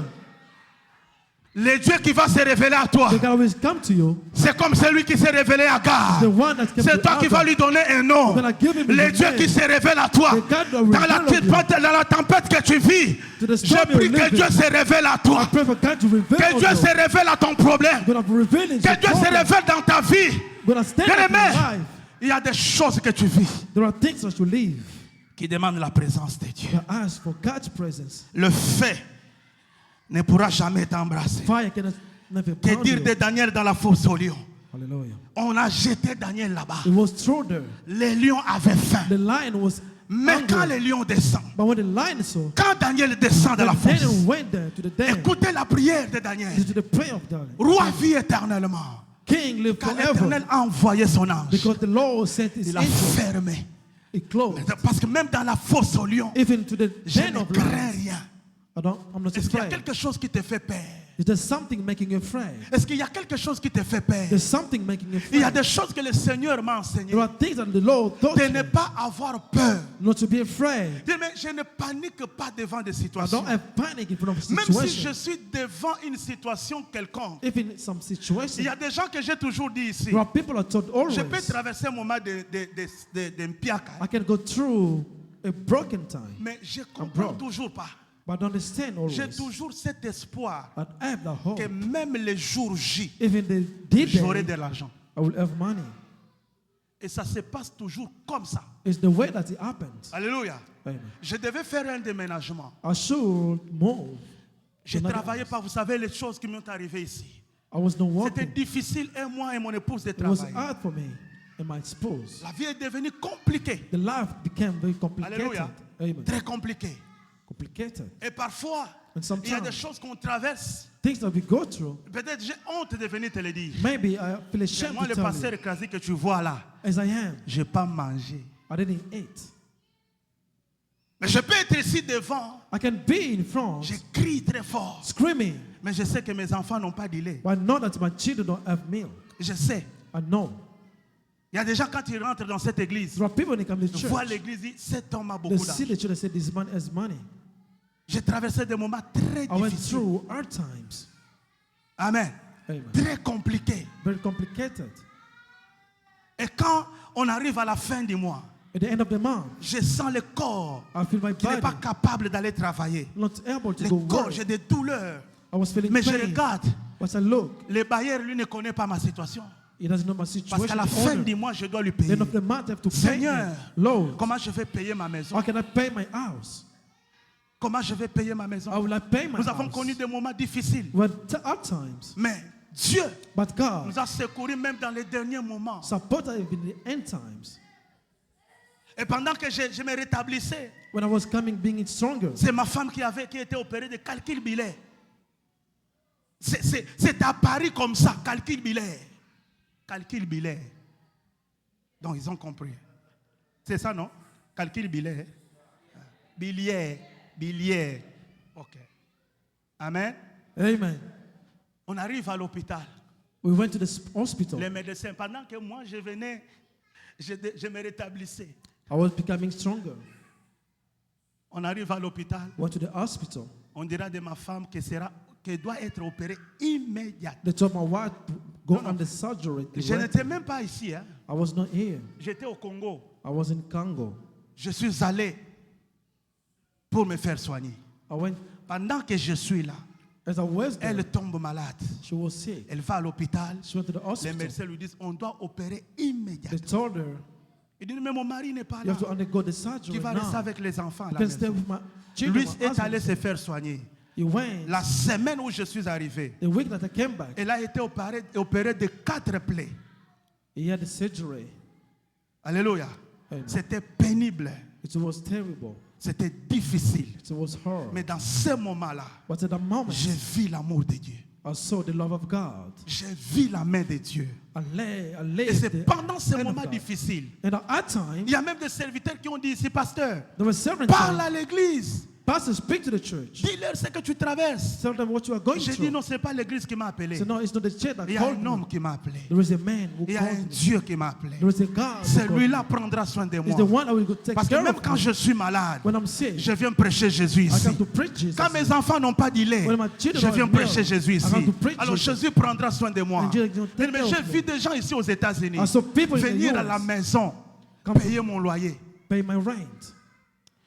Le Dieu qui va se révéler à toi, The God will come to you. c'est comme celui qui s'est révélé à Agar. The one that came C'est to toi qui vas Abraham. lui donner un nom. I'm gonna give him Le his Dieu name. qui se révèle à toi. The God that will Dans la, reveal you. dans la tempête que tu vis, To the je storm prie you're que living. Dieu se révèle à I toi. pray for God to reveal Que Dieu you. se révèle à ton problème. God will reveal his Que Dieu se problem. révèle dans ta vie. God stand Bien up in your aimé, life. il y a des choses que tu vis There are things that you leave. qui demandent la présence de Dieu. You ask for God's presence. Le feu ne pourra jamais t'embrasser. Fire cannot never Que pound dire you. de Daniel dans la fosse au lion? Hallelujah. On a jeté Daniel là-bas. It was thrown there. Les lions avaient faim. The lion was Mais quand hungry. les lions descendent, But when the lion saw, quand Daniel descend de la when Daniel fosse, went there to the den, écoutez la prière de Daniel. to the prayer of Daniel. Roi vit éternellement. King lived Quand forever. l'Éternel a envoyé son ange, Because the Lord sent his il a angel. fermé. It closed. Parce que même dans la fosse au lion, Even to the je den ne of crains lions. rien. I'm not Est-ce qu'il y a afraid. quelque chose qui te fait peur? Is there something making you afraid? Est-ce qu'il y a quelque chose qui te fait peur? There's something making you Il y a afraid. des choses que le Seigneur m'a enseignées. There are things that the Lord taught De me ne pas avoir peur. not to be afraid. Dis, mais je ne panique pas devant des I situations. don't have panic in front of Même si je situations. suis devant une situation quelconque. If in some Il situation, y a des gens que j'ai toujours dit ici. there are people that taught Je peux always, traverser un moment de mpiaka. I can go through a broken time, Mais je ne comprends broke. toujours pas. but understand J'ai always toujours cet espoir that I have the hope. que même les jours J, Even the D-Day, j'aurai de l'argent. I will have money. Et ça se passe toujours comme ça. It's the way that it happens. Alléluia. Amen. Je devais faire un déménagement. I should move. Je Another travaillais house. pas, vous savez, les choses qui m'ont arrivé ici. I was not C'était working. difficile, et moi et mon épouse, de It was travailler. hard for me and my spouse. La vie est devenue compliquée. The life became very complicated. Alléluia. Amen. Très compliquée. Complicated. Et parfois, And il y a des sometimes choses qu'on traverse. things that we go through, Peut-être j'ai honte de venir te le dire. maybe I feel Mais ashamed moi, to le tell pasteur you. écrasé que tu vois là, As I am, je n'ai pas mangé. I didn't eat. Mais je peux être ici devant. I can be in front, Je crie très fort. screaming, Mais je sais que mes enfants n'ont pas de lait. but I know that my children don't have milk. Je sais. I know. Il y a des gens, quand ils rentrent dans cette église, There are people when they come to ils voient church, l'église, ils disent, cet homme a they beaucoup see d'argent. the children say, this man has money. J'ai traversé des moments très I went difficiles. through hard times. Amen. Amen. Très compliqués. Very complicated. Et quand on arrive à la fin du mois, At the end of the month, je sens le corps I feel my qui n'est pas body capable d'aller travailler. not able to Le go corps, work. j'ai des douleurs. I was feeling Mais je pain. regarde, But I look, le bailleur, lui, ne connaît pas ma situation. he doesn't know my Parce situation. qu'à la the fin owner. du mois, je dois lui The payer. end of the month, I have to pay Seigneur, me. Lord, comment je vais payer ma maison? how can I pay my house? Comment je vais payer ma maison? How will I pay my Nous avons house? connu des moments difficiles. We had hard times. Mais Dieu But God nous a secourus même dans les derniers moments. supported us in the end times. Et pendant que je me rétablissais, When I was coming, being stronger, c'est ma femme qui était opérée de calcul bilaire. C'est à Paris comme ça, calcul bilaire. Calcul bilaire. Donc ils ont compris. C'est ça, non? Calcul bilaire. Biliaire. Ok. Amen. amen. On arrive à l'hôpital. We went to the hospital. Les médecins, pendant que moi je venais, je me rétablissais. I was becoming stronger. On arrive à l'hôpital. Went to the hospital. On dira de ma femme qu'elle doit être opérée immédiatement. They told my wife to go No, no. under surgery. Je n'étais même pas ici. Hein. I was not here. J'étais au Congo. I was in Congo. Je suis allé pour me faire soigner. I went, Pendant que je suis là, as I was there, elle tombe malade. she was sick. Elle va à l'hôpital. She went to the Les hospital. médecins lui disent on doit opérer They immédiatement. told her, Il dit mais mon mari n'est pas you là. have to undergo the Tu surgery vas rester now. avec les enfants à You la can stay maison. with my children. Lui my est allé husband. se faire soigner. He went. La semaine où je suis arrivé, The week that I came back, elle a été opérée de 4 plaies. he had the surgery. Alléluia. Amen. C'était pénible. It was terrible. C'était difficile. It was hard. Mais dans ce moment-là, But at the moment, j'ai vu l'amour de Dieu. I saw the love of God. J'ai vu la main de Dieu. I Et laid c'est the pendant ces hand of moments God. difficiles. And at that time, Il y a même des serviteurs qui ont dit ici, pasteur, there were several parle times, à l'église. Pastor, speak to the church. Dis-leur ce que tu traverses. Tell them what you are going J'ai dit through. non, ce n'est pas l'église qui m'a appelé. So no, it's not the church that Il y a called un me. homme qui m'a appelé. There is a man who Il y a un called me. Dieu qui m'a appelé. There is a God who called Celui-là me. prendra soin de He's moi. the one that will go take Parce que care même of quand me. je suis malade, When I'm sick, je viens prêcher Jésus I ici. come to preach Jesus. Quand mes enfants n'ont pas d'îlet, When my children je don't viens have prêcher milk, Jésus I ici. come to preach Alors Jesus. Jésus prendra soin de moi. And Jesus will take Mais care j'ai of vu me. des gens ici aux États-Unis I saw people in the venir à la US maison come payer mon loyer. pay my rent.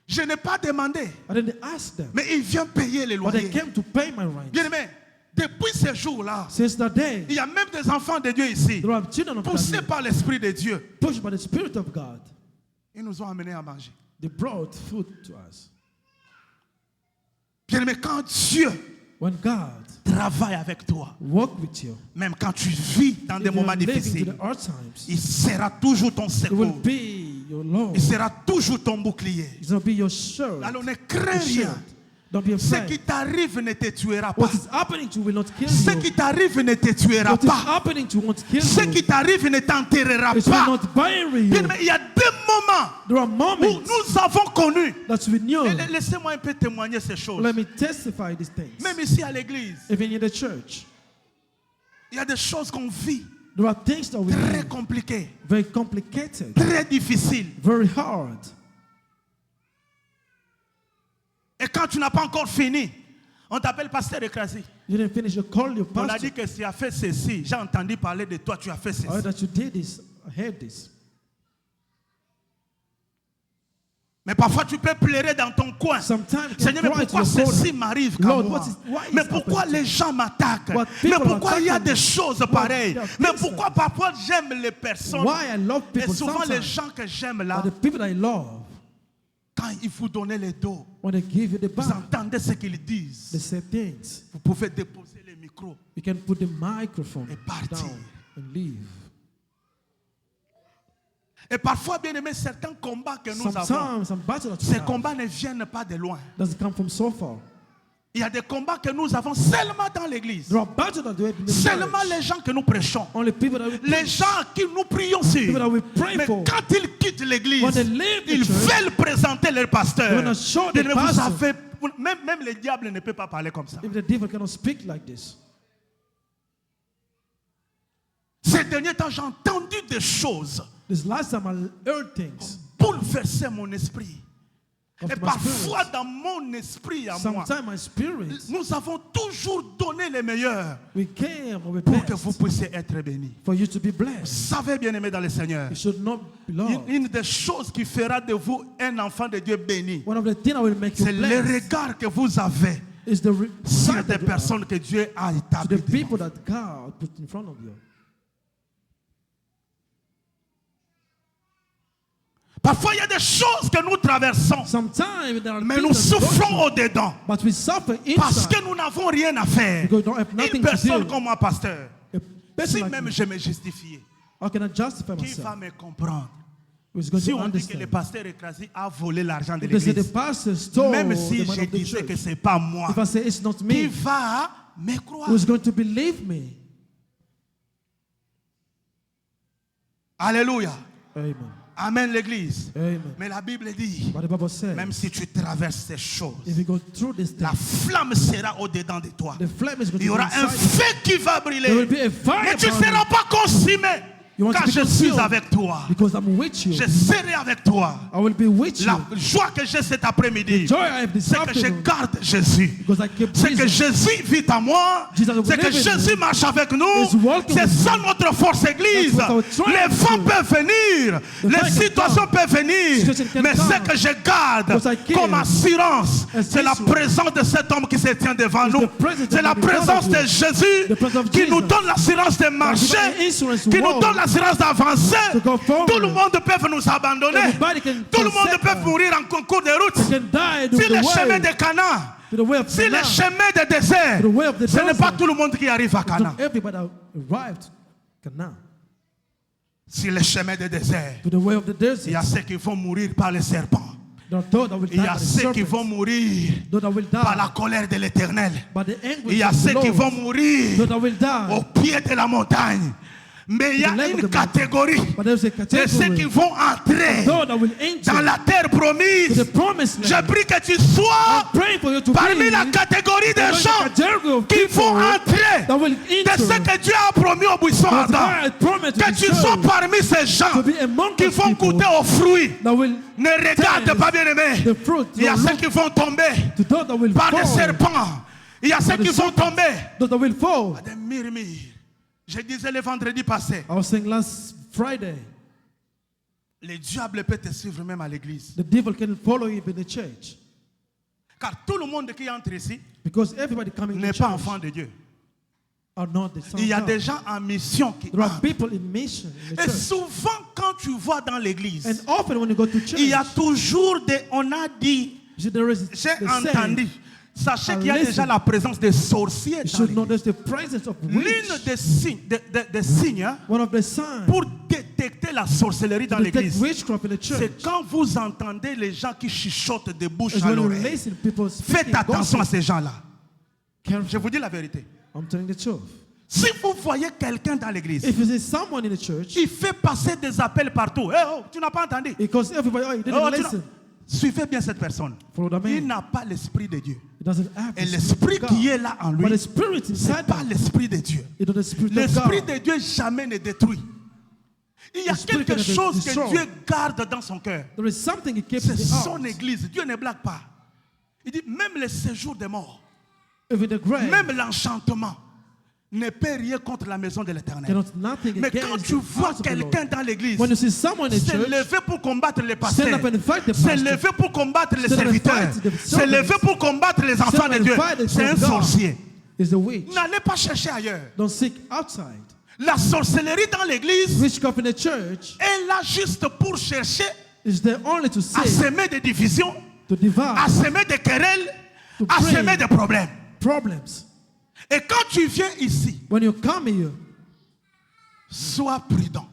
Je n'ai pas demandé, I didn't ask them, mais ils viennent payer les but they loyers. came to pay my rent. Bien aimé, depuis ce jour-là, Since that day, il y a même des enfants de Dieu ici, there are children of God poussés here, par l'Esprit de Dieu. pushed by the Spirit of God. Ils nous ont amenés à manger. They brought food to us. Bien aimé, quand Dieu When God travaille avec toi, walk with you, même quand tu vis dans des if you're moments living to difficiles, the hard times, il sera toujours ton it will secours. be your Lord. Il sera toujours ton bouclier. It's going to be your shield. Alors ne crains Your shield. rien. Don't be Ce afraid. qui t'arrive ne te tuera pas. What is happening to you will not kill Ce you. qui t'arrive ne te tuera What is pas. happening to you won't kill Ce you. qui t'arrive ne t'enterrera It will pas. not bury Bien, you. mais il y a des moments There are où moments nous avons connu. that we knew. Laissez-moi un peu témoigner ces choses. Let me testify these things. Même ici à l'église, Even in the church, il y a des choses qu'on vit there are things that we très do compliquées, very complicated, très difficiles. very hard. Et quand tu n'as pas encore fini, on t'appelle pasteur écrasé. You didn't finish your call, your On a pastor. dit que tu as fait ceci. J'ai entendu parler de toi, tu as fait I heard ceci. that you did this. I heard this. Mais parfois tu peux pleurer dans ton coin. Sometimes you Seigneur, mais cry to pourquoi your corner. ceci m'arrive qu'à Lord, moi? why is Mais pourquoi happening to les gens m'attaquent? What Mais people pourquoi il y a attack des me? choses What pareilles? there are Mais things pourquoi parfois j'aime les personnes? Why I love Et people souvent les sometimes gens que j'aime are là, the people I love. quand ils vous donnent le dos, When they give you the vous back, entendez ce qu'ils they disent. say things. Vous pouvez déposer les micros. You can put the microphone Et partir. down and leave. Et parfois, bien aimé, certains combats que nous avons, Sometimes some battles that ces you have combats ne viennent pas de loin. doesn't come from so far. Il y a des combats que nous avons seulement dans l'église. There are battles that we have in the Seulement church. les gens que nous prêchons. Only people that we Les preach. gens à qui nous prions sur. People that we pray Mais for. quand ils quittent l'église, When they leave the ils church, veulent présenter leur pasteur. they wanna show the Mais vous pastor. savez, même le diable ne peut pas parler comme ça. If the devil cannot speak like this. Ces derniers temps, j'ai entendu des choses This last time I heard things. bouleverser mon esprit. Of Et my parfois, spirit. dans mon esprit à moi, Sometimes my spirit, nous avons toujours donné le meilleur we came with pour que best vous puissiez être bénis. for you to be Vous blessed. savez, bien aimé dans le Seigneur, You should not be loved. une des choses qui fera de vous un enfant de Dieu béni, One of the things that will make you c'est le blessed regard que vous avez is the sur sight des that you have personnes que Dieu a to the établies. people that God put in front of you. Parfois, il y a des choses que nous traversons, Sometimes there are mais things nous that we go souffrons through, au-dedans. but we suffer Parce inside. que nous n'avons rien à faire. Because we don't have nothing Une to personne do. comme moi, pasteur, A person si like même me, je me justifiais, how can I justify qui va myself? me comprendre? Who's going Si to on dit que le understand? pasteur écrasé a volé l'argent de If they say the l'église, pastor stole même si the money je of the disais que church, ce n'est pas moi, if I say it's not qui me, va me croire? who's going to believe me? Alléluia. Amen. Amen l'église. Amen. Mais la Bible dit, But the Bible says, même si tu traverses ces choses, if you go through this thing, la flamme sera au-dedans de toi. the flame is going Il y to be aura un inside you. feu qui va There will brûler. be a fire Mais tu ne upon seras you. pas consumé. You want Car to be je suis consumed avec toi. because I'm with you. Je serai avec toi. I will be with you. La joie que j'ai cet après-midi, Joy I have this c'est que je afternoon garde Jésus. because I keep C'est que Jesus. Jésus vit en moi. Jesus will C'est que live in Jésus me. marche avec nous. He's walking C'est with ça me. notre force église. That's what our triumph Les vents is. peuvent venir. The Les fire can situations come. peuvent venir. Situation can Mais come. ce que je garde Because I keep comme assurance, as c'est la this one. présence de cet homme qui se tient devant It's nous. the presence C'est that la will be in front présence of de you. Jésus The presence of qui nous Jesus. donne l'assurance de marcher, an insurance qui nous walk. donne l'assurance d'avancer. To go forward. Tout le monde peut nous abandonner. Everybody can Tout le monde forsake peut us. mourir en concours de route. You can die to Si the le chemin way, de Canaan, to the way of si le Canaan. chemin de désert, To the way of the ce n'est pas desert. tout le monde qui arrive à Canaan. Not everybody arrived Canaan. Si le chemin de désert, To the way of the il y a desert. ceux qui vont mourir par les serpents. There are those that will die Il y a by the ceux qui serpent. vont mourir Those that will par la die colère de l'Éternel. by the Il anguish y a of the ceux qui Lord. vont mourir Those that will au die. pied de la montagne. Mais il y a The leg of une the mountain. catégorie But there's a de ceux qui category. vont entrer Those that will dans enter la terre to promise. the promised Je land. prie que tu sois Pray for you to parmi be la catégorie des among the gens category of qui vont people entrer that will de ce enter. que Dieu a promis au buisson What ardent. God promised to Que tu sois destroy. parmi ces gens To be among qui those vont people goûter aux fruits. that will Ne regarde taste pas, bien aimé. the fruit. Il y a They'll ceux look qui vont tomber to those that will par des fall. serpents. Il y a ceux Par des qui vont serpents. tomber Those that will fall. par des myrmilles. Je disais le vendredi passé, I was saying last Friday, le diable peut te suivre même à l'église. the devil can follow you in the church Car tout le monde qui entre ici because everybody coming n'est to pas church enfant de Dieu. are not the sons Il y a of des God. gens en mission qui There are entrent. people in mission in the Et church. souvent, quand tu vois dans l'église, And often when you go to church, il y a toujours des... On a dit, there is j'ai the entendu. saying, Sachez qu'il y a listen. déjà la présence des sorciers you dans should know l'église. there's the presence of L'une witch. des signes, des signes hein, One of the signs pour détecter la sorcellerie dans to detect l'église, witchcraft in the c'est church quand vous entendez les gens qui chuchotent de bouche is à when you l'oreille. listen to people Faites speaking attention à gossip. ces gens-là. Careful. Je vous dis la vérité. I'm telling the truth. Si vous voyez quelqu'un dans l'église, If you see someone in the church, il fait passer des appels partout. Eh oh, tu n'as pas entendu. because everybody, oh, you didn't Oh, tu listen. n'as- Suivez bien cette personne. Follow the Il man. n'a pas l'esprit de Dieu. It doesn't have Et the l'esprit spirit of qui God. est là en lui, But the spirit c'est inside pas him, l'esprit de Dieu. it is the spirit of L'esprit God. de Dieu jamais ne détruit. Il y a The spirit quelque cannot be chose que destroyed. Dieu garde dans son cœur. There is something he keeps C'est in the son heart. église. Dieu ne blague pas. Il dit même le séjour des morts, Even the grave même l'enchantement ne peut rien contre la maison de l'Éternel. cannot nothing Mais quand against tu the vois house of the Lord. quelqu'un dans l'église When you see someone in se church, lever pour combattre les stand pasteurs, up and fight the se pastor. lever pour combattre les Stand up and serviteurs, fight the se servants. lever pour combattre les enfants Stand de up and Dieu, fight the c'est un God. sorcier. Is the witch. N'allez pas chercher ailleurs. Don't seek outside. La sorcellerie dans l'église Witchcraft in the church est là juste pour chercher is there only to à save, semer des divisions, to devour à semer des querelles, To à bring semer des problèmes. problems. Et quand tu viens ici, When you come here, sois prudent.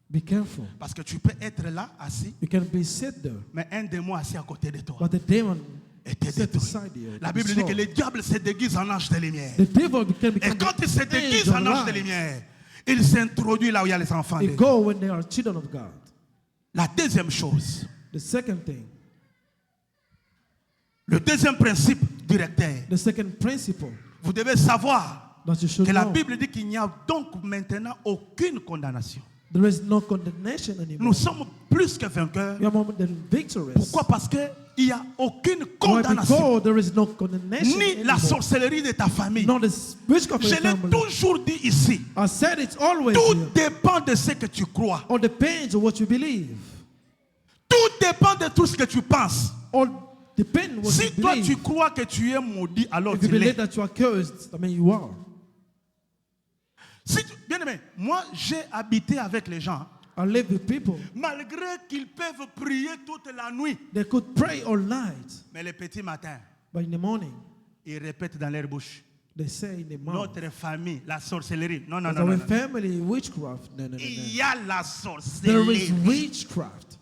be careful. Parce que tu peux être là, assis, You can be sit there, mais un démon assis à côté de toi but the demon était sit détruit. beside you. La Bible dit que le diable se déguise en ange de lumière. The devil can Et become quand il se the déguise en angel ange de of light. lumière, il s'introduit là où il y a les enfants de They Dieu. go when they are children of God. La deuxième chose, The second thing, le deuxième principe directeur, the second principle vous devez savoir that you should que la know, Bible dit qu'il n'y a donc maintenant aucune condamnation. there is no condemnation anymore. Nous sommes plus que vainqueurs. You are more than victorious. Pourquoi? Parce qu'il n'y a aucune Why? condamnation. Because there is no condemnation Ni la anymore. sorcellerie de ta famille. Not the witchcraft of Je your l'ai family. toujours dit ici. I said it's always Tout here. dépend de ce que tu crois. All depends on what you believe. Tout dépend de tout ce que tu penses. All depends on what Si you toi believe. tu crois que tu es maudit, alors If you tu l'es. believe that you are cursed, I mean you are. Si bien aimé, moi j'ai habité avec les gens. I live with people. Malgré qu'ils peuvent prier toute la nuit. They could pray all night, Mais le petit matin, but in the morning, ils répètent dans leur bouche. they say in the mouth, Notre famille, la sorcellerie. Non, non, "It's non, non, our non. family witchcraft." No, no, no, Il no. y a la There is sorcellerie. witchcraft.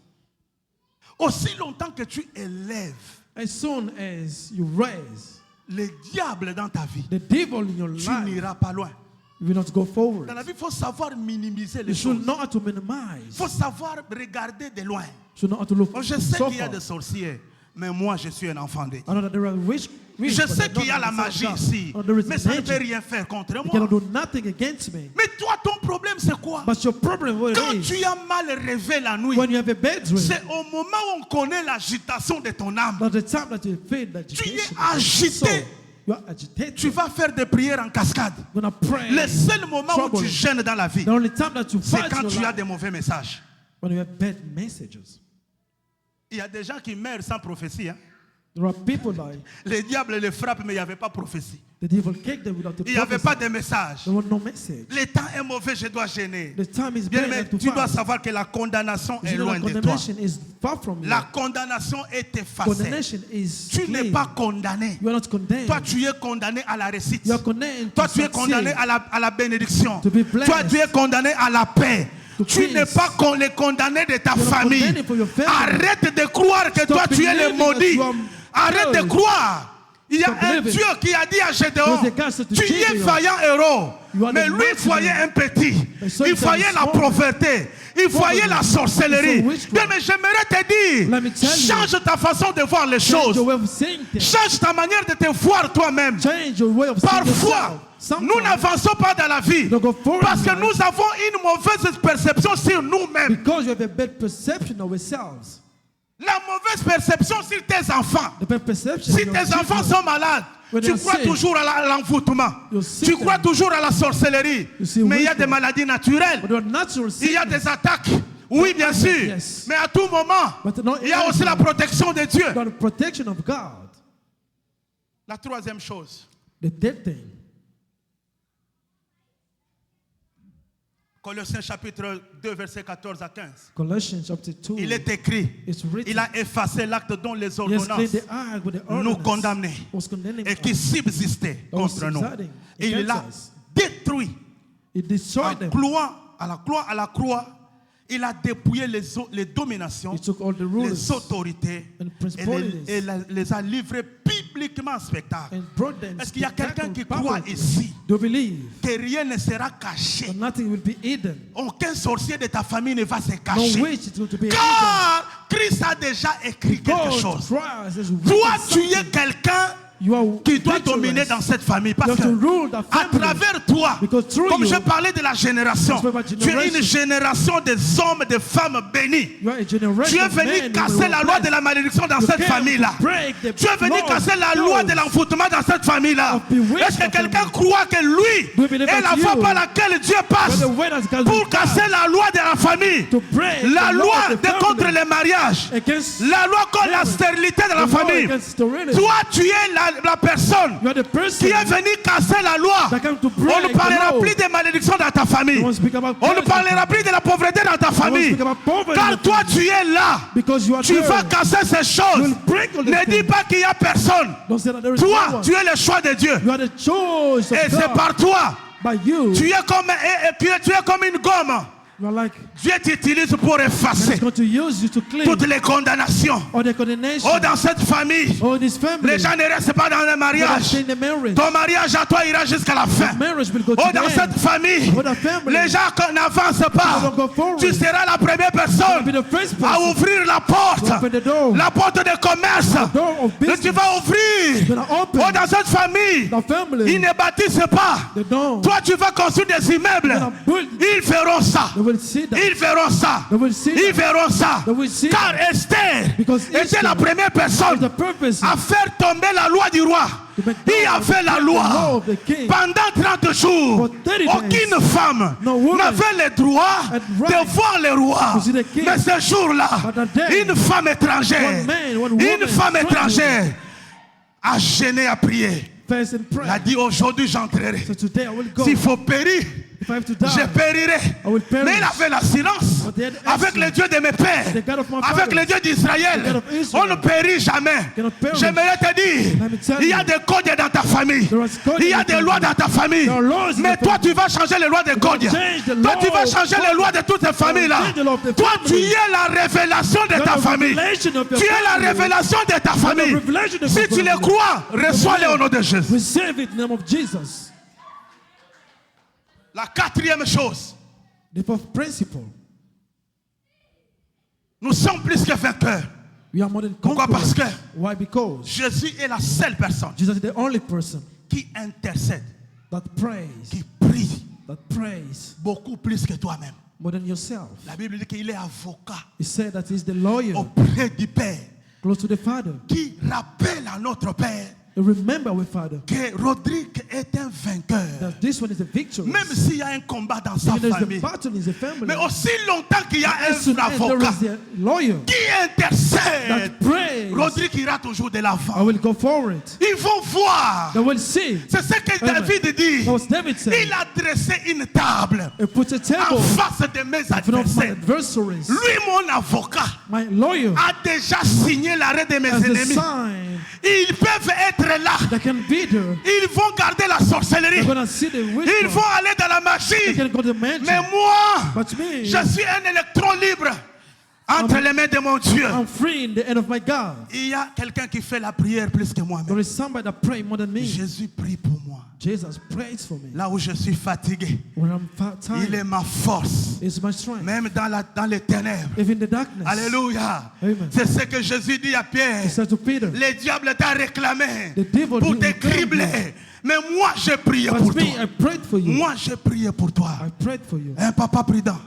Aussi longtemps que tu élèves As soon as you raise le diable dans ta vie, the devil in your tu life, n'iras pas loin. you will not go forward. Dans la vie, il faut savoir minimiser You les should choses. know how to Il minimize. faut savoir regarder de loin. You should know how to look Moi, je sais so qu'il y a far. des sorciers, mais moi, je suis un enfant de Dieu. I know that there are witch, Je sais qu'il y a la magie ici, mais ça ne peut rien faire contre You cannot moi. do nothing against me. Mais toi, ton problème, c'est quoi? But your problem what Quand it tu is, as mal rêvé la nuit, when you have a bad dream, c'est au moment où on connaît l'agitation de ton âme. not the time that you feel that Tu es agitation. agité. You are agitated. Tu vas faire des prières en cascade. You're gonna pray. Le seul moment où Trouble. tu gênes dans la vie, The only time that you c'est fight quand your tu as life, des mauvais messages. when you have bad messages. Il y a des gens qui meurent sans prophétie. Hein. There are people like Le diable les frappe, mais il n'y avait pas prophétie. the devil kicked them without the Il n'y avait prophecy. pas de message. There was no message. Le temps est mauvais, je dois gêner. The time is Bien, bad mais and to tu dois fight. savoir que la condamnation You est know loin that de toi. condemnation is far from you. La condamnation est effacée. Condemnation is Tu n'es clean. pas condamné. You are not condemned. Toi, tu es condamné à la réussite. You are condemned Toi, to tu es condamné succeed. à la bénédiction. To be blessed. Toi, tu es condamné à la paix. To Tu n'es peace. pas le condamné de ta You are famille. condemned for your family. Arrête de croire que Stop toi, tu es le believing that maudit. you are Arrête de cursed. croire. Il y a Stop un believing. Dieu qui a dit à Gédéon, There's a God said to tu es Gideon, vaillant héros. you are Mais the lui, il mighty voyait man. un petit. And so Il he said, voyait la small. pauvreté. Il voyait la sorcellerie. It's a witchcraft. Bien, mais j'aimerais te dire, Let me tell you. change ta façon de voir les Change choses. your way of seeing things. Change ta manière de te voir toi-même. Change your way of seeing Parfois, yourself. nous Sometimes, n'avançons pas dans la vie don't go forward parce que in life nous avons une mauvaise perception sur nous-mêmes. because you have a bad perception of yourselves. La mauvaise perception sur tes enfants. The bad perception Si of your tes enfants children. sont malades, When tu they are crois sick, toujours à l'envoûtement. you see Tu crois them. toujours à la sorcellerie. You see Mais il y a witchcraft. des maladies naturelles. But they are natural Il y a sickness. des attaques. Oui, bien sûr. Yes. Mais à tout moment, But not il y a aussi la everything. protection de Dieu. Got the protection of God. La troisième chose, The dead thing. Colossiens chapitre 2, versets 14 à 15. Colossians chapter 2. Il est écrit, It's written. il a effacé l'acte dont les Yes, ordonnances clean the eye with the nous ordinance condamnaient was condemning et qui us. subsistaient That was contre nous. subsiding Et il against l'a us. détruit. It En destroyed them. clouant à la croix, il a dépouillé les dominations, He took all the les rulers autorités and et principalities les a livrés publiquement en spectacle. and brought them. Est-ce qu'il y a quelqu'un qui spectacle croit publicly. ici Do believe que rien ne sera caché? that nothing will be hidden. Aucun sorcier de ta famille ne va se No cacher. witch is going to be hidden. Car Christ a déjà écrit quelque God chose. Christ has Toi, written tu es something. quelqu'un You are qui doit victorious. dominer dans cette famille. You Parce have que to rule the à family. travers toi, Because through comme you, je parlais de la génération, I spoke about tu es une generation. génération des hommes et des femmes bénis. You are a generation Tu es of men venu who casser will la loi de bless. la malédiction dans You cette came famille-là. to break the Tu es venu laws, casser la loi de laws l'envoûtement dans cette famille-là. of bewitchment Est-ce que quelqu'un family. croit que lui Do you believe est that la voie you par laquelle Dieu passe were the way that God pour will casser pass la loi de la famille? to break La the law loi of the family contre les mariages. against La loi contre la stérilité de la the law famille. against sterility. Toi, tu es la personne You are the person qui est venu casser la loi. that came to On break ne parlera the law. plus des malédictions dans ta famille. You won't speak about On ne curses. parlera plus de la pauvreté dans ta You won't famille. speak about poverty in Car your toi, family. tu es là. Because you are Tu there. vas casser ces You choses. will break all these Ne dis things. pas qu'il n'y a personne. Don't say that there is no Toi, one. tu es le choix de Dieu. You are the choice of Et c'est God. par toi. By you, Tu es comme une gomme. you are like, Dieu t'utilise pour God effacer is going to use you to clean toutes les condamnations. all the condemnation. Oh, dans cette famille, All this family. les gens ne restent pas dans le They don't mariage. stay in the marriage. Ton mariage à toi ira jusqu'à la fin. Marriage will go to Oh, the dans end. cette famille, Oh, the family. les gens n'avancent pas. They don't go forward. Tu seras la première You'll be personne the first à person ouvrir la porte. to open the door. La porte de commerce. The door of Que tu business. vas ouvrir. You're gonna open Oh, dans cette famille, the family. ils ne bâtissent pas. They don't. Toi, tu vas construire des immeubles. You're gonna build. Ils feront ça. They will see that. Ils verront ça. They will see Ils that. verront ça. They will see Car that. Esther Because était Esther la première was personne the purpose à faire tomber la loi du roi. to make Il a fait la loi. law of the king. Pendant 30 jours, For 30 days, aucune femme no woman n'avait le droit had de right voir le roi. to see the king. Mais ce jour-là, But that day, une femme étrangère, one man, one une woman, femme strong étrangère a gêné à prier. First in Elle a prayer. dit aujourd'hui j'entrerai. So today I will go. S'il faut périr, If I have to die, je périrai. I will perish. Mais il avait l'assurance But they had avec answer. le Dieu de mes pères, The God of my avec fathers, le Dieu d'Israël. the God of Israel, On ne périt jamais. cannot perish. J'aimerais te dire, Let me tell il y a you, des codes dans ta famille. there is code Il y a in des your lois family. dans ta famille. There are laws in Mais your toi, family. tu vas changer les lois des codes. change the Toi, tu law vas of changer les God. lois de toutes ces familles-là. change the law of the Toi, tu family. es la révélation de ta the famille. revelation of your Tu es la family. révélation de ta famille. revelation of Si your tu les family. crois, reçois-les au nom de Jésus. Receive it in the name of Jesus. La quatrième chose, The fourth principle. nous sommes plus que vainqueurs. We are more than Pourquoi? conquerors. Parce que Why? Because Jésus est la seule personne Jesus is the only person qui intercède, that prays, qui prie beaucoup plus que toi-même. more than yourself. La Bible dit qu'il est avocat He said that he's the lawyer auprès du Père, close to the Father. qui rappelle à notre Père And remember, our Father, que Rodrigue est un vainqueur. that this one is a victory. Même s'il y a un combat dans sa Even there's a famille. battle in the family. Mais aussi longtemps qu'il y a As soon un as there avocat is a lawyer qui intercède, that prays, Rodrigue ira toujours de I l'avant. will go forward. Ils vont voir. They will see. C'est ce que Amen. David dit. That was David said. Il a dressé une table He puts a en table face de mes in front of my adversaires. adversaries. Lui, mon avocat, My lawyer a déjà signé l'arrêt de mes has the ennemis. sign Ils peuvent être là. that can be there. Ils vont garder la sorcellerie. They're gonna see the Ils witchcraft. vont aller dans la They magie. can go to the mansion. Mais moi, But me, je suis un électron libre entre les mains de mon Dieu. I'm free in the end of my God. Il y a quelqu'un qui fait la prière plus que There moi-même. is somebody that prays more than me. Jésus prie pour moi. Jesus prays for me. Là où je suis fatigué, When I'm il est tired, ma force. it's my strength. Même dans les ténèbres. Even in the darkness. Alléluia. Amen. C'est ce que Jésus dit à Pierre. He said to Peter, Le diable t'a réclamé The devil pour will te reclaim cribler. Mais moi, j'ai prié pour but me, I toi. prayed for you. Moi, j'ai prié pour toi. I prayed for you. Un papa prudent,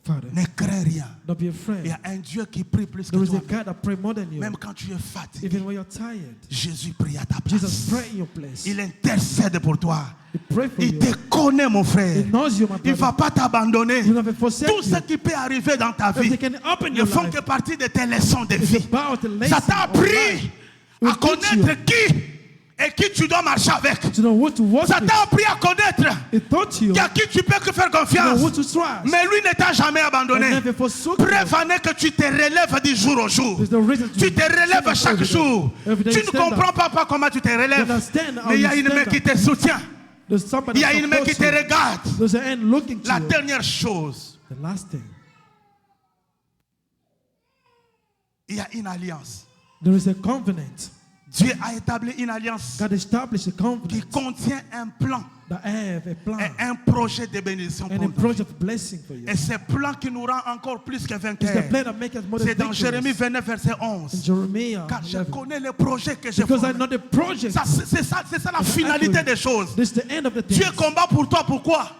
Father, ne crains rien. don't be Il y afraid. a un Dieu qui prie plus que There is toi. a God that prays more than you. Même quand tu es fatigué, Even when you're tired, Jésus prie à ta Jesus place. pray in your place. Il intercède pour toi. He pray for Il you. te connaît, mon frère. He knows you, my Il ne va brother. pas t'abandonner. He will never forsake Tout ce you. qui peut arriver dans ta vie Everything can happen in ne your font life. que partie de tes leçons de It's vie. about the lesson Ça t'a of appris life. à Will teach you connaître qui et qui tu dois marcher avec. to know who to work Ça with. t'a appris à connaître He taught you à qui tu peux que faire to know confiance. who to trust. Mais lui ne t'a jamais And abandonné. never forsook you. Preuve en est que tu te relèves du jour au jour. There's no reason to Tu te relèves stand chaque every day. jour. Every day Tu you ne stand comprends up. pas comment tu te relèves. understand how Mais il y a you une main stand qui up. te soutient. There's somebody Il y a that une main qui te supports you. regarde. There's an end looking to La you. dernière chose, The last thing, il y a une alliance. there is a covenant. Dieu a établi une alliance God established a qui covenant contient un plan that have a plan et un projet de bénédiction and pour a nous. project of blessing for you. Et ce plan qui nous rend encore plus que It's the vainqueurs. plan that makes us more than C'est dans Jérémie victorious. 29, verset In 11. Jeremiah Car je 11. connais les projets que j'ai Because I formés. know the project. C'est ça la finalité des choses. This is the end of the Dieu thing. combat pour toi, pourquoi?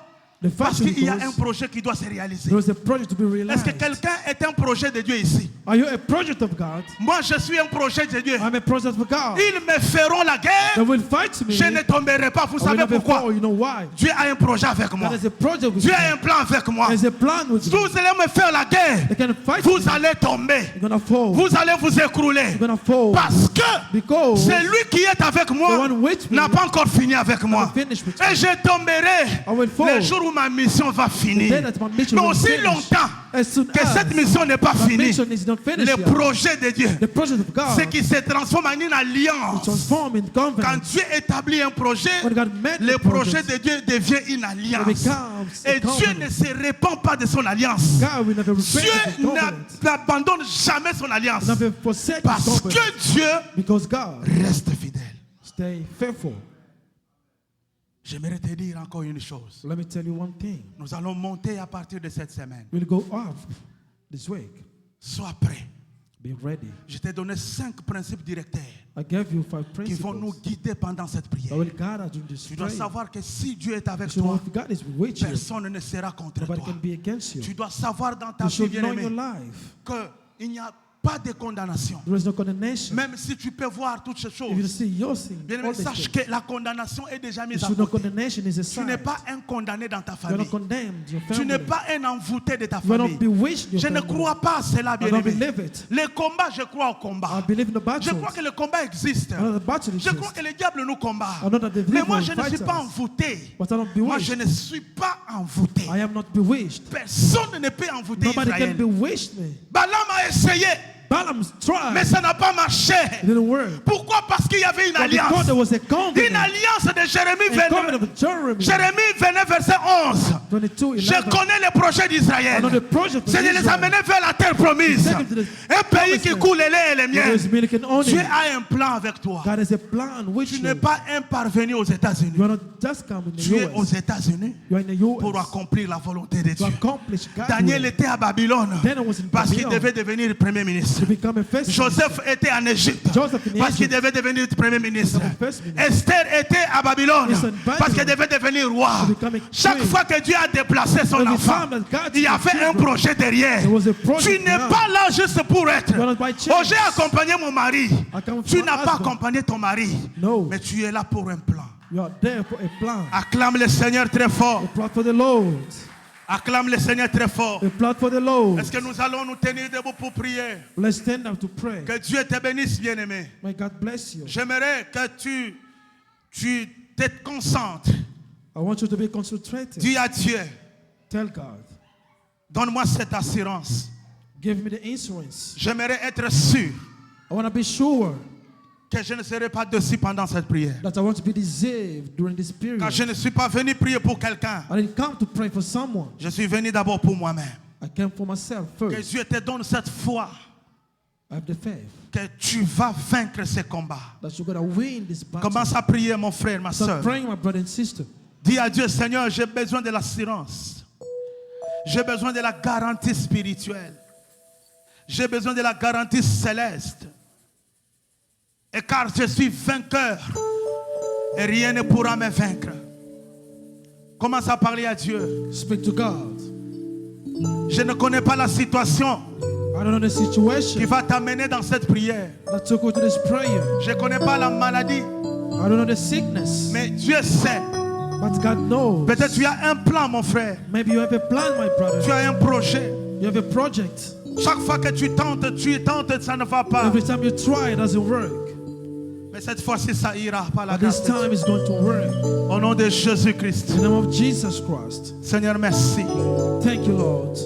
The Parce fact qu'il y a un because projet qui doit se réaliser. there is a project to be Est-ce realized. que quelqu'un est un projet de Dieu ici? Are you a project of God? Moi, je suis un projet de Dieu. I'm a project of God. Ils me feront la They guerre. will fight me. Je ne tomberai pas. Vous I will savez never pourquoi? fall. You know why? Dieu a un projet avec moi. God has a project with Dieu me. a un plan avec moi. There's a plan with Vous me. allez me faire la guerre. They can fight Vous me. allez tomber. You're gonna fall. Vous allez vous écrouler. You're gonna fall. Parce que Because celui qui est avec the moi one with me n'a pas encore fini avec moi. not finished with Et me. je tomberai I will fall. le jour où ma mission va The finir. day that my mission Mais will aussi finish. longtemps As soon que as cette mission n'est pas my finie, mission is not finished le yet, projet de Dieu, the project of God c'est qu'il se transforme en une alliance. transform in Quand covenant. Dieu établit un projet, When God made le the projet project, de Dieu devient une it alliance. becomes a Et Dieu covenant. ne se répand pas de son alliance. God will never repent Dieu his covenant. n'abandonne jamais son alliance. Never forsake his Parce covenant. que Dieu Because God reste fidèle. stay faithful. J'aimerais te dire encore une chose. Let me tell you one thing. Nous allons monter à partir de cette semaine. We'll go off this week. Sois prêt. Be ready. Je t'ai donné 5 principes directeurs I gave you 5 qui vont nous principles guider pendant cette that prière. will guide us during this Tu dois prayer. savoir que si Dieu est avec You know, toi, if God is with you, personne ne sera contre nobody toi. can be against you. Tu dois savoir dans ta You vie, should know in bien-aimé, your life qu'il n'y a pas de condamnation. There is no condemnation. Même si tu peux voir toutes ces If you choses, see your sin, bien all aimé, these sache things, que la condamnation est déjà you mise à should know côté. condemnation is a Tu n'es sign. pas un condamné dans ta You are not famille. condemned, your Tu family. n'es pas un envoûté de ta You are not famille. bewitched, your Je ne family. crois pas à cela, I bien don't aimé. believe it. Le combat, je crois au I combat. believe in the Je battle. crois que le combat existe. I know the battle Je crois exists. que le diable nous combat. I know that the Mais devil moi, je ne fights suis pas us. envoûté. But I'm not Moi, je bewitched. ne suis pas envoûté. I am not bewitched. Personne ne peut envoûter Nobody can Israël. bewitch me. Balaam a essayé, Balaam's mais tried. ça n'a pas marché. It didn't work. Pourquoi? Parce qu'il y avait une But because alliance. there was a Une covenant. alliance de Jérémie A covenant 29. of Jeremy. Jérémie 29, verset 11. 22, Je 11. connais les projets I d'Israël. know the project of C'est de les Israel. amener vers la terre promise. Take them to the Un pays qui promised land. coule les laits et les There miels. is milk and honey. Dieu a un plan avec toi. God has a plan with Tu you. n'es pas un parvenu aux États-Unis. You are not just coming in Tu es the aux US. États-Unis You are in the US pour accomplir la volonté de to Dieu. accomplish God's Daniel will. était à Babylone Daniel was in parce qu'il Babylon devait devenir premier ministre. to become a first Joseph était en Égypte Joseph in parce qu'il Egypt. devait devenir premier ministre. Become a first minister. Esther était à Babylone He's in Babylon parce qu'elle devait devenir roi. to become a Chaque queen. fois que Dieu a déplacé son Every enfant, time that God il y took avait un children, projet derrière. there was a project Tu n'es behind. pas là juste pour être. You are not by chance. Oh, j'ai accompagné mon mari. come Tu for n'as pas husband. accompagné ton mari, No. mais tu es là pour un plan. You are there for a plan. Acclame le Seigneur très fort. A plan for the Lord. Acclame le Seigneur très fort. A plan for the Lord. Est-ce que nous allons nous tenir debout pour prier? Let's stand up to pray. Que Dieu te bénisse, bien-aimé. May God bless you. J'aimerais que tu te concentres. I want you to be concentrated. Dis à Dieu, Tell God, donne-moi cette assurance. give me the insurance. J'aimerais être sûr I want to be sure que je ne serai pas déçu pendant cette prière. that I want to be deceived during this period. Car je ne suis pas venu prier pour quelqu'un. I didn't come to pray for someone. Je suis venu d'abord pour moi-même. I came for myself Que first. Dieu te donne cette foi I have the faith que tu vas vaincre ce combat. that you're going to win this battle. Commence à prier, mon frère, ma soeur. Start praying, my brother and sister. Dis à Dieu, Seigneur, j'ai besoin de l'assurance. J'ai besoin de la garantie spirituelle. J'ai besoin de la garantie céleste. Et car je suis vainqueur, et rien ne pourra me vaincre. Commence à parler à Dieu. Speak to God. Je ne connais pas la situation I don't know the qui situation va t'amener dans cette prière. that took you to this prayer. Je ne connais pas la maladie, I don't know the sickness. mais Dieu sait. But God knows. Peut-être tu as un plan, mon frère. Maybe you have a plan, my brother. Tu as un projet. You have a project. Chaque fois que tu tentes, ça ne va pas. Every time you try, it doesn't work. Mais cette fois-ci, ça ira par la But this grâce de Dieu. time it's going to work. Au nom de Jésus-Christ. In the name of Jesus Christ. Seigneur, merci. Thank you, Lord.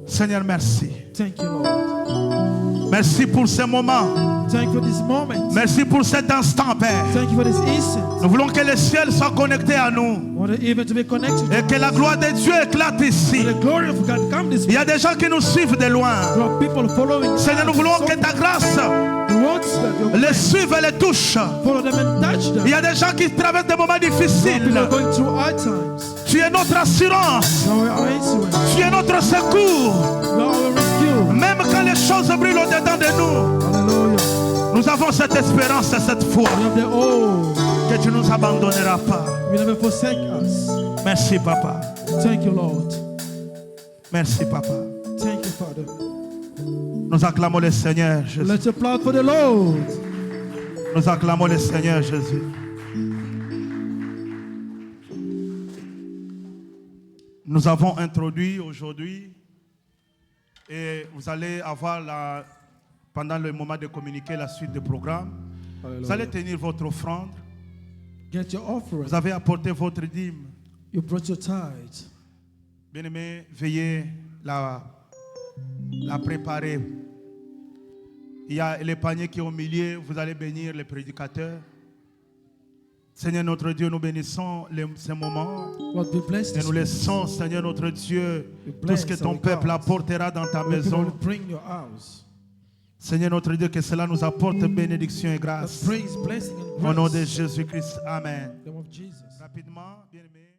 Seigneur, merci. Thank you, Lord. Merci pour ce moment. Thank you for this moment. Merci pour cet instant, Père. Thank you for this instant. Nous voulons que le ciel soit connecté à nous. I want even to be connected. Et que la gloire de Dieu éclate ici. For the glory of God come this Il y way. a des gens qui nous suivent de loin. There are people following. Seigneur, nous voulons que ta grâce The words that your les suive et les touche. follow them and touch them. Il y a des gens qui traversent des moments People difficiles. are going through hard times. Tu es notre assurance. Now we are answering. Tu es notre secours. We are our rescue. Même quand les choses brûlent au-dedans de nous, Hallelujah. nous avons cette espérance et cette foi We have the oh. que tu ne nous abandonneras pas. You never forsake us. Merci, Papa. Thank you, Lord. Merci, Papa. Thank you, Father. Nous acclamons le Seigneur Jésus. Let's applaud for the Lord. Nous acclamons le Seigneur Jésus. Nous avons introduit aujourd'hui et vous allez avoir pendant le moment de communiquer la suite du programme. Vous allez tenir votre offrande. Get your offering. Vous avez apporté votre dîme. You brought your tithe. Bien-aimés, veuillez la préparer. Il y a les paniers qui sont au milieu. Vous allez bénir les prédicateurs. Seigneur notre Dieu, nous bénissons ces moments. Lord, be blessed. Et this nous week. laissons, Seigneur notre Dieu, tout bless ce que ton our peuple God. apportera dans ta Lord, people maison. will bring your house. Seigneur notre Dieu, que cela nous apporte bénédiction et That grâce. praise, blessing, and Au nom de grace. Jésus-Christ. Amen. In the name of Jesus. Rapidement, bien-aimés.